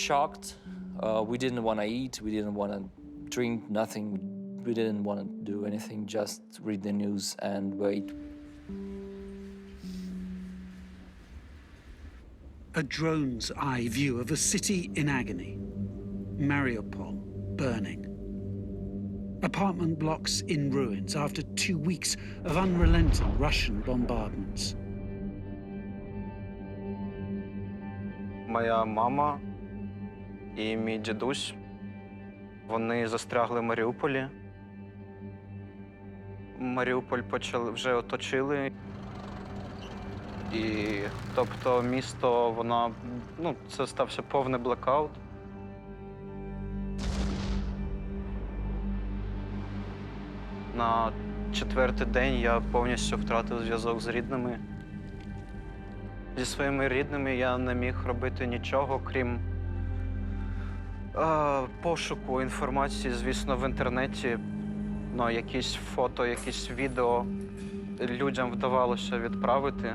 shocked. We didn't want to eat, we didn't want to drink, nothing. We didn't want to do anything, just read the news and wait. A drone's eye view of a city in agony. Mariupol burning. Apartment blocks in ruins after 2 weeks of unrelenting Russian bombardments. Моя мама і мій дідусь, вони застрягли в Маріуполі. Маріуполь вже оточили. І, тобто, місто, воно, це стався повний блекаут. На 4-й день я повністю втратив зв'язок з рідними. Зі своїми рідними я не міг робити нічого, крім пошуку інформації, звісно, в інтернеті. Якісь фото, якісь відео людям вдавалося відправити.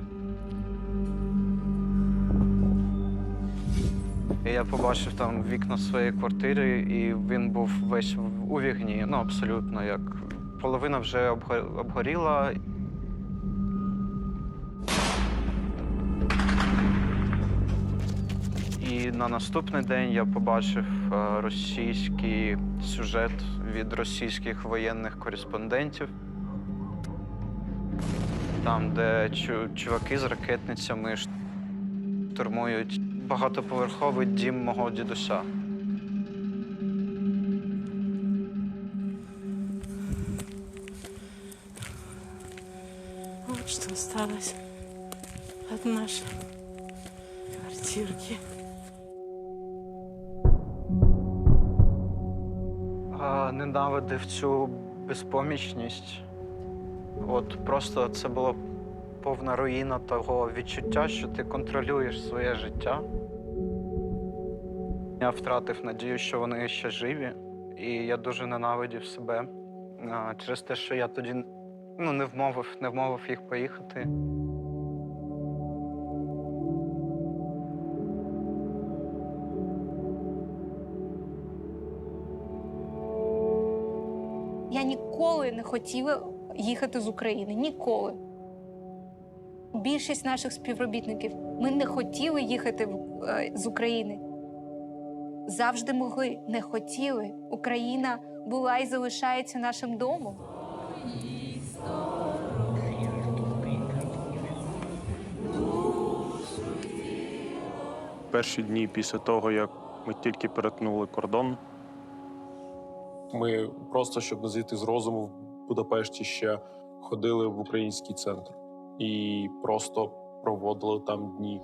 І я побачив там вікна своєї квартири, і він був весь у вогні, абсолютно, як половина вже обгоріла. І на наступний день я побачив російський сюжет від російських воєнних кореспондентів. Там, де чуваки з ракетницями штурмують багатоповерховий дім мого дідуся. Вот что осталось от нашей квартирки. Ненавидив цю безпомічність. Просто це було повна руїна того відчуття, що ти контролюєш своє життя. Я втратив надію, що вони ще живі, і я дуже ненавидів себе через те, що я тоді не вмовив їх поїхати. Я ніколи не хотіла їхати з України. Ніколи. Більшість наших співробітників, ми не хотіли їхати з України. Завжди могли, не хотіли. Україна була і залишається нашим домом. Перші дні після того, як ми тільки перетнули кордон, ми просто, щоб не зійти з розуму, в Будапешті ще ходили в український центр і просто проводили там дні.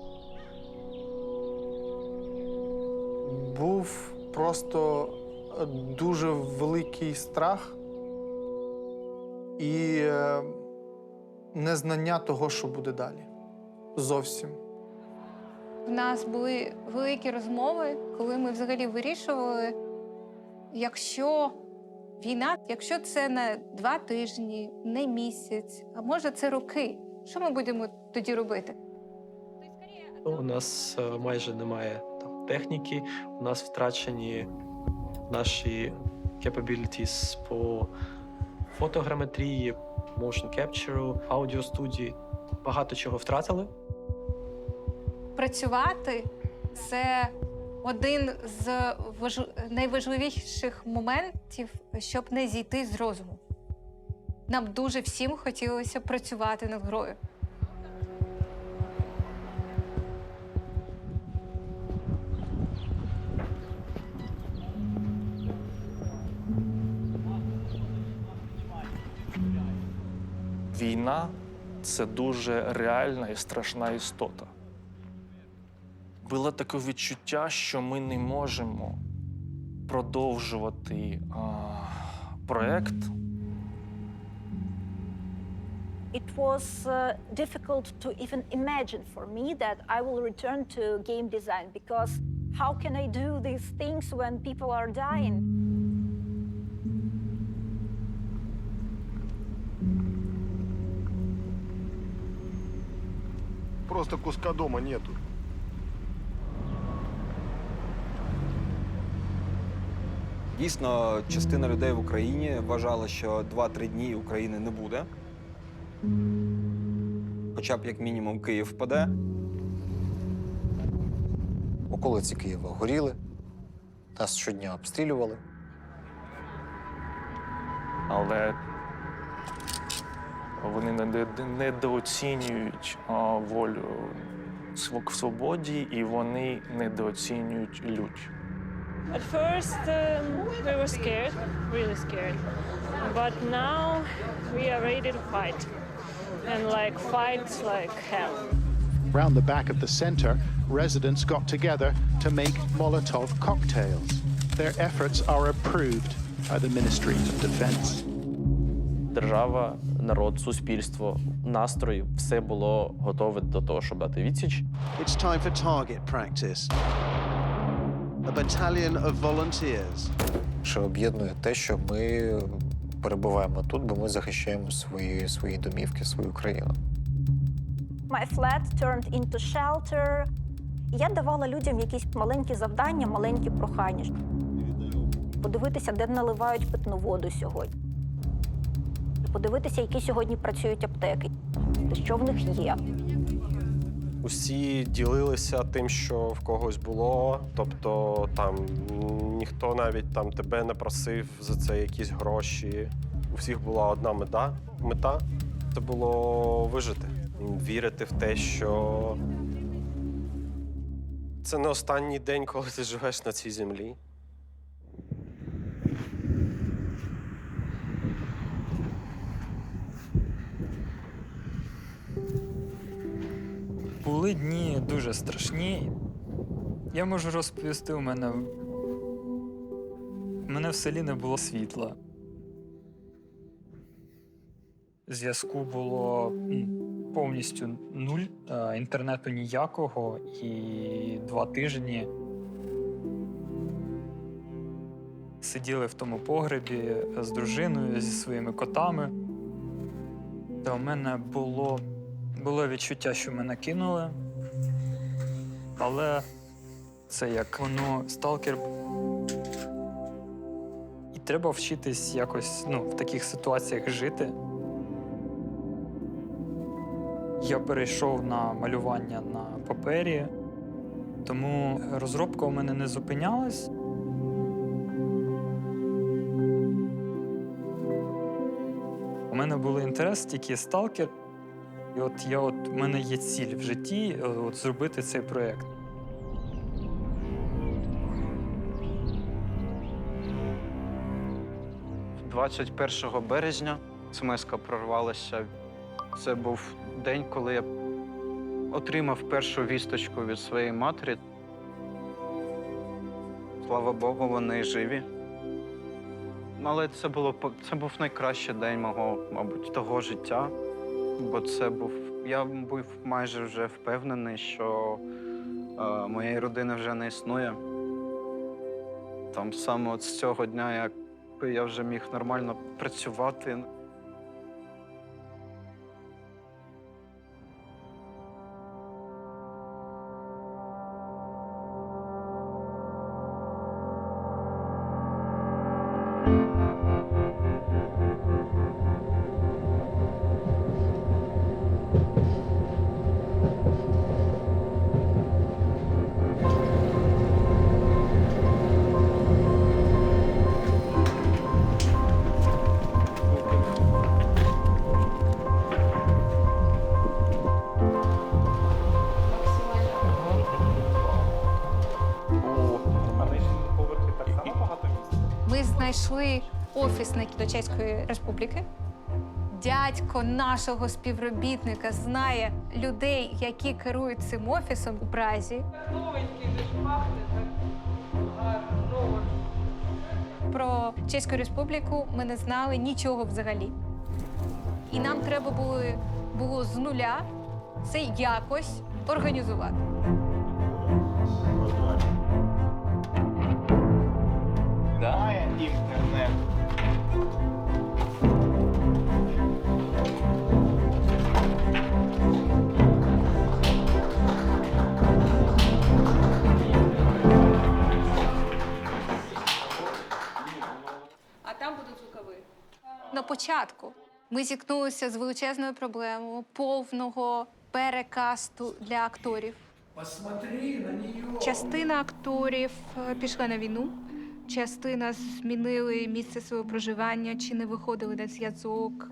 Був просто дуже великий страх і незнання того, що буде далі. Зовсім. У нас були великі розмови, коли ми взагалі вирішували, якщо війна, якщо це не 2 тижні, не місяць, а може це роки, що ми будемо тоді робити? У нас майже немає техніки, у нас втрачені наші capabilities по фотограметрії, motion capture, аудіостудії. Багато чого втратили. Працювати – це один з найважливіших моментів, щоб не зійти з розуму. Нам дуже всім хотілося працювати над грою. Війна – це дуже реальна і страшна істота. Було таке відчуття, що ми не можемо продовжувати проєкт, It was difficult to even imagine for me that I will return to game design, because how can I do these things when people are dying? Просто куска дома нету. Дійсно, частина людей в Україні вважала, що 2-3 дні України не буде. Хоча б як мінімум Київ впаде. Околиці Києва горіли, нас щодня обстрілювали. Але вони недооцінюють волю в свободі, і вони недооцінюють лють. At first, we were scared, really scared. But now we are ready to fight. And fight like hell. Round the back of the center, residents got together to make Molotov cocktails. Their efforts are approved by the Ministry of Defense. Держава, народ, суспільство, настрої – все було готове до того, щоб дати відсіч. It's time for target practice. A battalion of volunteers. Що об'єднує те, що ми перебуваємо тут, бо ми захищаємо свої домівки, свою країну. My flat turned into shelter. Я давала людям якісь маленькі завдання, маленькі прохання. Подивитися, де наливають питну воду сьогодні. Подивитися, які сьогодні працюють аптеки, що в них є. Усі ділилися тим, що в когось було. Тобто там ніхто навіть там тебе не просив за це якісь гроші. У всіх була одна мета – це було вижити. Вірити в те, що це не останній день, коли ти живеш на цій землі. Були дні дуже страшні. Я можу розповісти, у мене в селі не було світла. Зв'язку було повністю нуль, інтернету ніякого, і 2 тижні сиділи в тому погребі з дружиною, зі своїми котами. Та у мене було відчуття, що мене кинули, але це як воно сталкер. І треба вчитись якось в таких ситуаціях жити. Я перейшов на малювання на папері, тому розробка у мене не зупинялась. У мене був інтерес тільки сталкер. І у мене є ціль в житті зробити цей проєкт. – 21 березня смс-ка прорвалася. Це був день, коли я отримав першу вісточку від своєї матері. Слава Богу, вони живі. Але це був найкращий день мого, мабуть, того життя. Бо я був майже вже впевнений, що моєї родини вже не існує. Там саме з цього дня я вже міг нормально працювати. Ми знайшли офіс до Чеської Республіки. Дядько нашого співробітника знає людей, які керують цим офісом у Празі. Про Чеську Республіку ми не знали нічого взагалі. І нам треба було з нуля це якось організувати. Має інтернет. А там будуть звукові. На початку ми зіткнулися з величезною проблемою повного перекасту для акторів. Частина акторів пішла на війну, частина змінили місце свого проживання чи не виходили на зв'язок.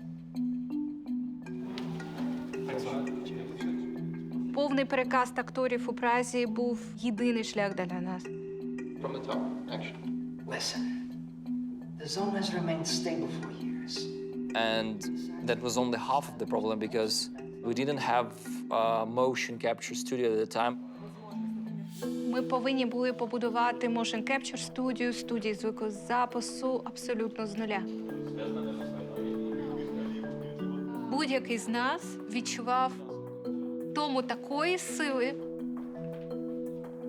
Повний перекаст акторів у Празі був єдиний шлях для нас. Listen, the zone has remained stable for years. And that was only half of the problem because we didn't have a motion capture studio at the time. Ми повинні були побудувати motion capture студії звукозапису абсолютно з нуля. Будь-який з нас відчував тому такої сили,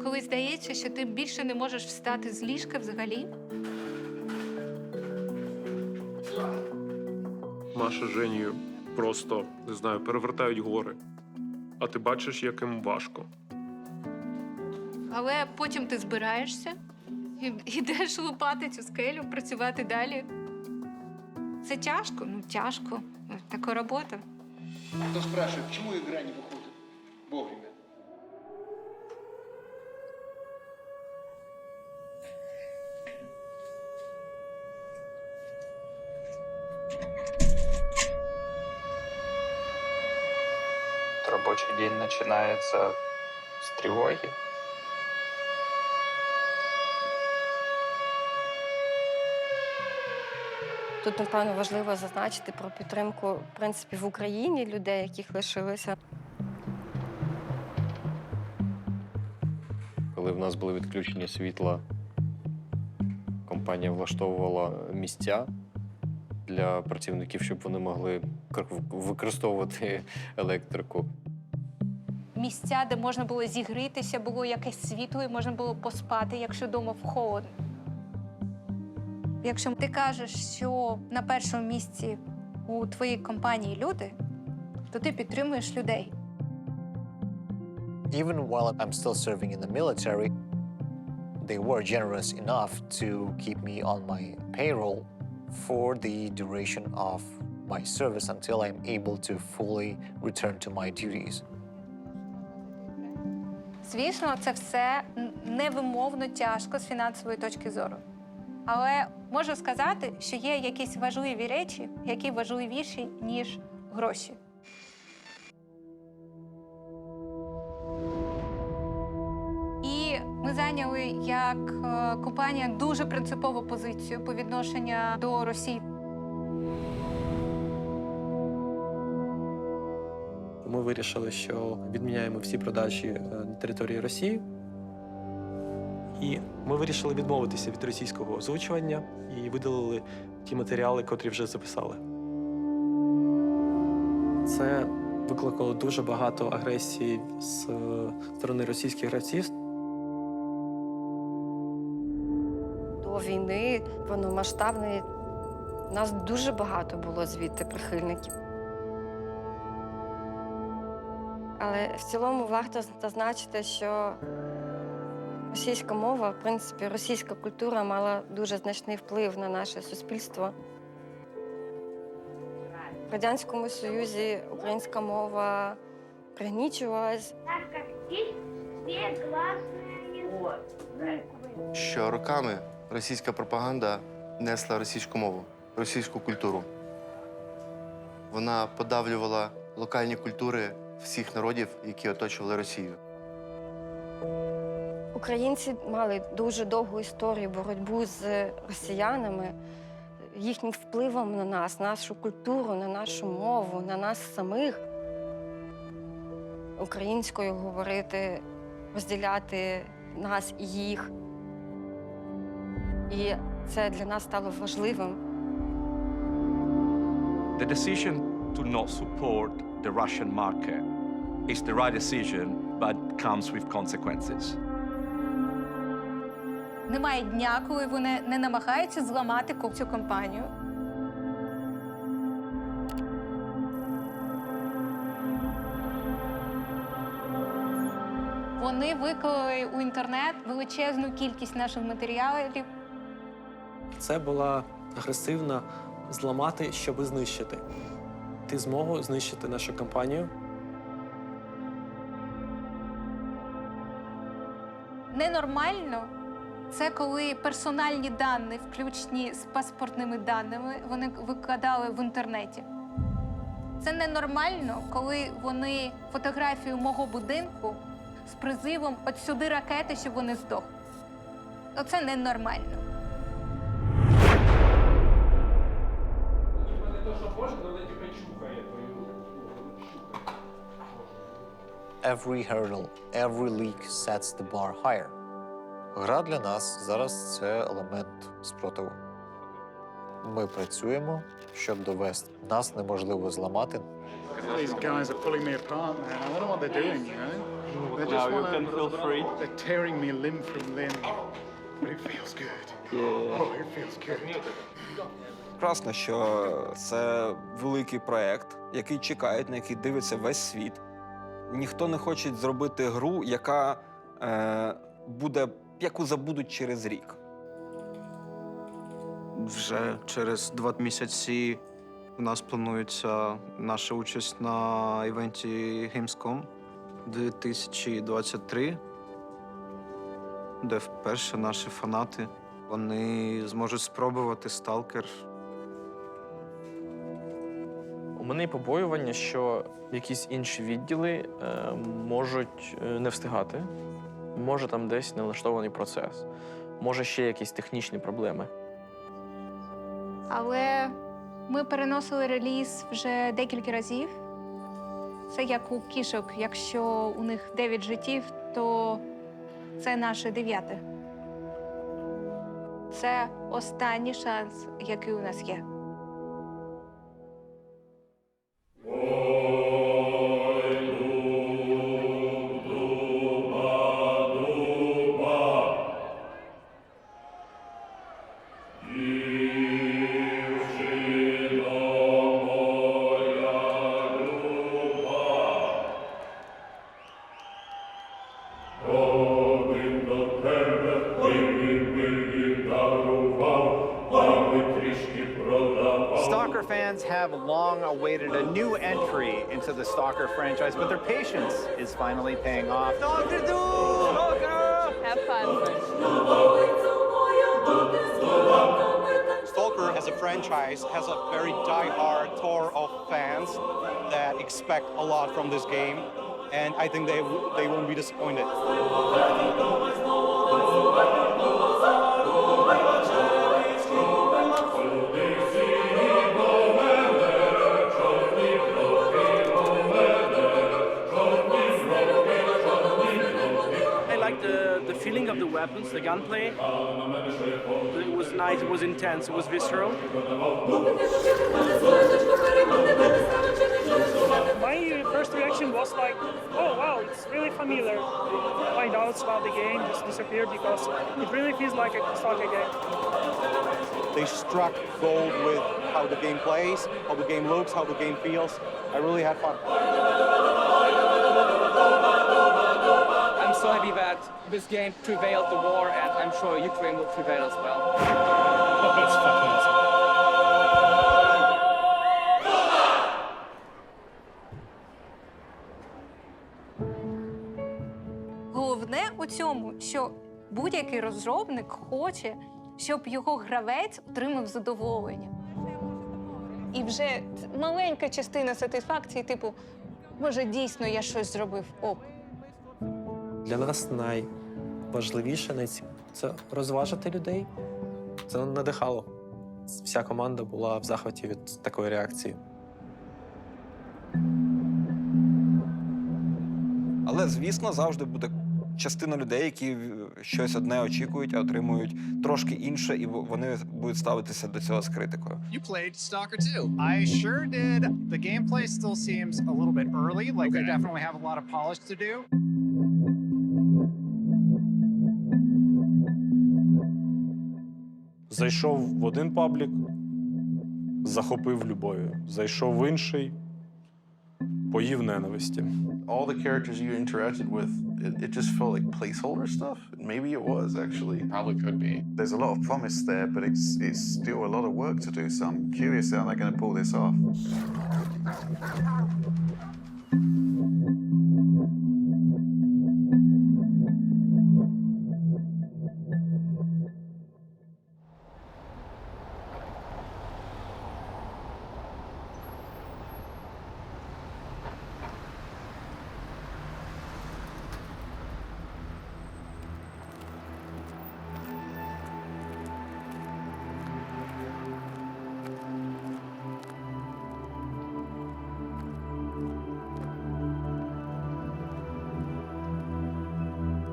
коли здається, що ти більше не можеш встати з ліжка взагалі. Маша з Женєю просто, не знаю, перевертають гори. А ти бачиш, як їм важко. Але потім ти збираєшся і йдеш лупати цю скелю, працювати далі. Це тяжко? Ну, тяжко. Така робота. Кто спрашивает, почему игра не выходит вовремя? Рабочий день начинается с тревоги. Тут, напевно, важливо зазначити про підтримку, в принципі, в Україні людей, яких лишилося. Коли в нас були відключення світла, компанія влаштовувала місця для працівників, щоб вони могли використовувати електрику. Місця, де можна було зігрітися, було якесь світло і можна було поспати, якщо вдома холодно. Якщо ти кажеш, що на першому місці у твоїй компанії люди, то ти підтримуєш людей. Even while I'm still serving in the military, they were generous enough to keep me on my payroll for the duration of my service until I'm able to fully return to my duties. Звісно, це все невимовно тяжко з фінансової точки зору. Але можу сказати, що є якісь важливі речі, які важливіші, ніж гроші. І ми зайняли як компанія дуже принципову позицію по відношенню до Росії. Ми вирішили, що відміняємо всі продажі на території Росії. І ми вирішили відмовитися від російського озвучування і видалили ті матеріали, котрі вже записали. Це викликало дуже багато агресії з сторони російських гравців. До війни повномасштабної у нас дуже багато було звідти прихильників. Але в цілому варто зазначити, що російська мова, в принципі, російська культура мала дуже значний вплив на наше суспільство. В Радянському Союзі українська мова пригнічувалась. Що роками російська пропаганда несла російську мову, російську культуру. Вона подавлювала локальні культури всіх народів, які оточували Росію. Українці мали дуже довгу історію боротьбу з росіянами, їхнім впливом на нас, нашу культуру, на нашу мову, на нас самих. Українською говорити, розділяти нас і їх. І це для нас стало важливим. The decision to not support the Russian market. It's the right decision, but comes with consequences. Немає дня, коли вони не намагаються зламати цю компанію. Вони виклали у інтернет величезну кількість наших матеріалів. Це була агресивна зламати, щоб знищити. Ти змогу знищити нашу компанію. Ненормально – це коли персональні дані, включні з паспортними даними, вони викладали в інтернеті. Це ненормально, коли вони фотографію мого будинку з призивом «От сюди ракети, щоб вони здохли». Оце ненормально. Every hurdle, every leak sets the bar higher. Гра для нас зараз – це елемент спротиву. Ми працюємо, щоб довести. Нас неможливо зламати. These guys are pulling me apart, man. I don't know what they're doing, you know? They just Now you can feel free. They're tearing me limb from limb. But it feels good. Yeah. Oh, it feels good. Прекрасно, що це великий проєкт, який чекають, на який дивиться весь світ. Ніхто не хоче зробити гру, яка буде, яку забудуть через рік. Вже через 2 місяці у нас планується наша участь на івенті Gamescom 2023, де вперше наші фанати вони зможуть спробувати Stalker. У мене є побоювання, що якісь інші відділи можуть не встигати. Може там десь налаштований процес. Може ще якісь технічні проблеми. Але ми переносили реліз вже декілька разів. Це як у кішок. Якщо у них 9 життів, то це наше 9. Це останній шанс, який у нас є. S.T.A.L.K.E.R fans have long awaited a new entry into the S.T.A.L.K.E.R franchise, but their patience is finally paying off. S.T.A.L.K.E.R, have fun. S.T.A.L.K.E.R as a franchise has a very die-hard core of fans that expect a lot from this game, and I think they won't be disappointed. I like the feeling of the weapons, the gunplay. It was nice, it was intense, it was visceral. My first reaction was like, oh wow, it's really familiar. My doubts about the game just disappeared because it really feels like a S.T.A.L.K.E.R game. They struck gold with how the game plays, how the game looks, how the game feels. I really had fun. I'm so happy that this game prevailed the war, and I'm sure Ukraine will prevail as well. That's fucking awesome. Головне у цьому, що будь-який розробник хоче, щоб його гравець отримав задоволення. І вже маленька частина сатисфакції, типу, може, дійсно я щось зробив. Оп. Для нас найважливіше це розважити людей. Це надихало. Вся команда була в захваті від такої реакції. Але, звісно, завжди буде частина людей, які щось одне очікують, а отримують трошки інше, і вони будуть ставитися до цього з критикою. You played Stalker 2. I sure did. The gameplay still seems a little bit early, like they definitely have a lot of polish to do. Зайшов в один паблік, захопив любов'ю. Зайшов в інший, поїв ненависті. All the characters you interacted with, it just felt like placeholder stuff. Maybe it was, actually. Probably could be. There's a lot of promise there, but it's still a lot of work to do, so I'm curious how they're going to pull this off.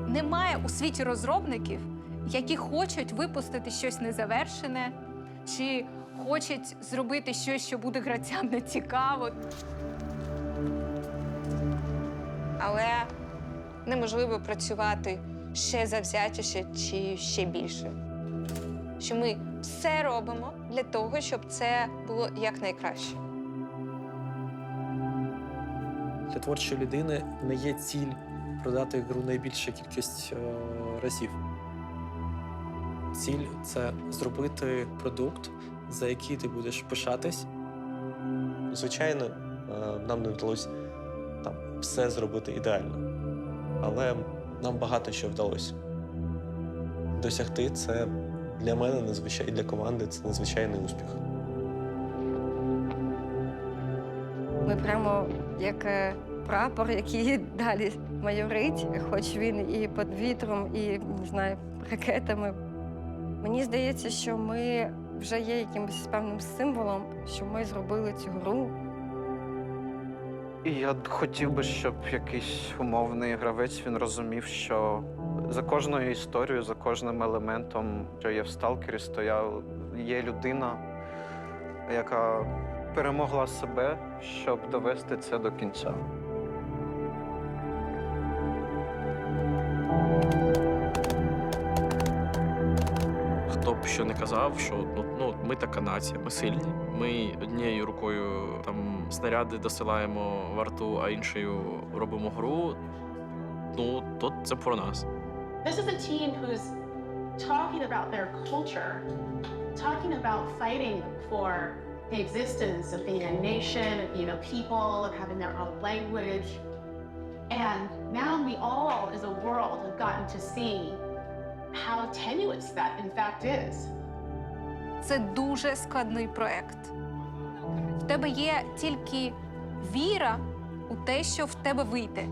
Немає у світі розробників, які хочуть випустити щось незавершене, чи хочуть зробити щось, що буде гравцям не цікаво. Але неможливо працювати ще завзятіше чи ще більше. Що ми все робимо для того, щоб це було якнайкраще. Для творчої людини не є ціль продати гру найбільшу кількість разів. Ціль – це зробити продукт, за який ти будеш пишатись. Звичайно, нам не вдалося там все зробити ідеально, але нам багато що вдалося. Досягти це для мене і для команди це надзвичайний успіх. Ми прямо як прапор, який далі майорить, хоч він і під вітром, і, не знаю, ракетами. Мені здається, що ми вже є якимось певним символом, що ми зробили цю гру. І я хотів би, щоб якийсь умовний гравець він розумів, що за кожною історією, за кожним елементом, що є в «Сталкері», є людина, яка перемогла себе, щоб довести це до кінця. Хто б що не казав, що ми така нація, ми сильні. Ми однією рукою там снаряди досилаємо в арту, а іншою робимо гру. То це про нас. This is a team who's talking about their culture, talking about fighting for the existence of being a nation, of being a people, of having their own language. And now we all, as a world, have gotten to see how tenuous that, in fact, is. Це дуже складний проект. В тебе є тільки віра у те, що в тебе вийде.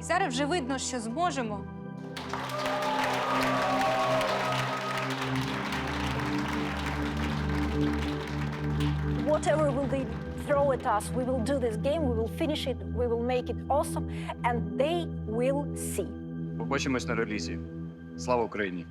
І зараз вже видно, що зможемо. Whatever will they throw at us, we will do this game, we will finish it, we will make it awesome, and they will see. Побачимось на релізі. Слава Україні!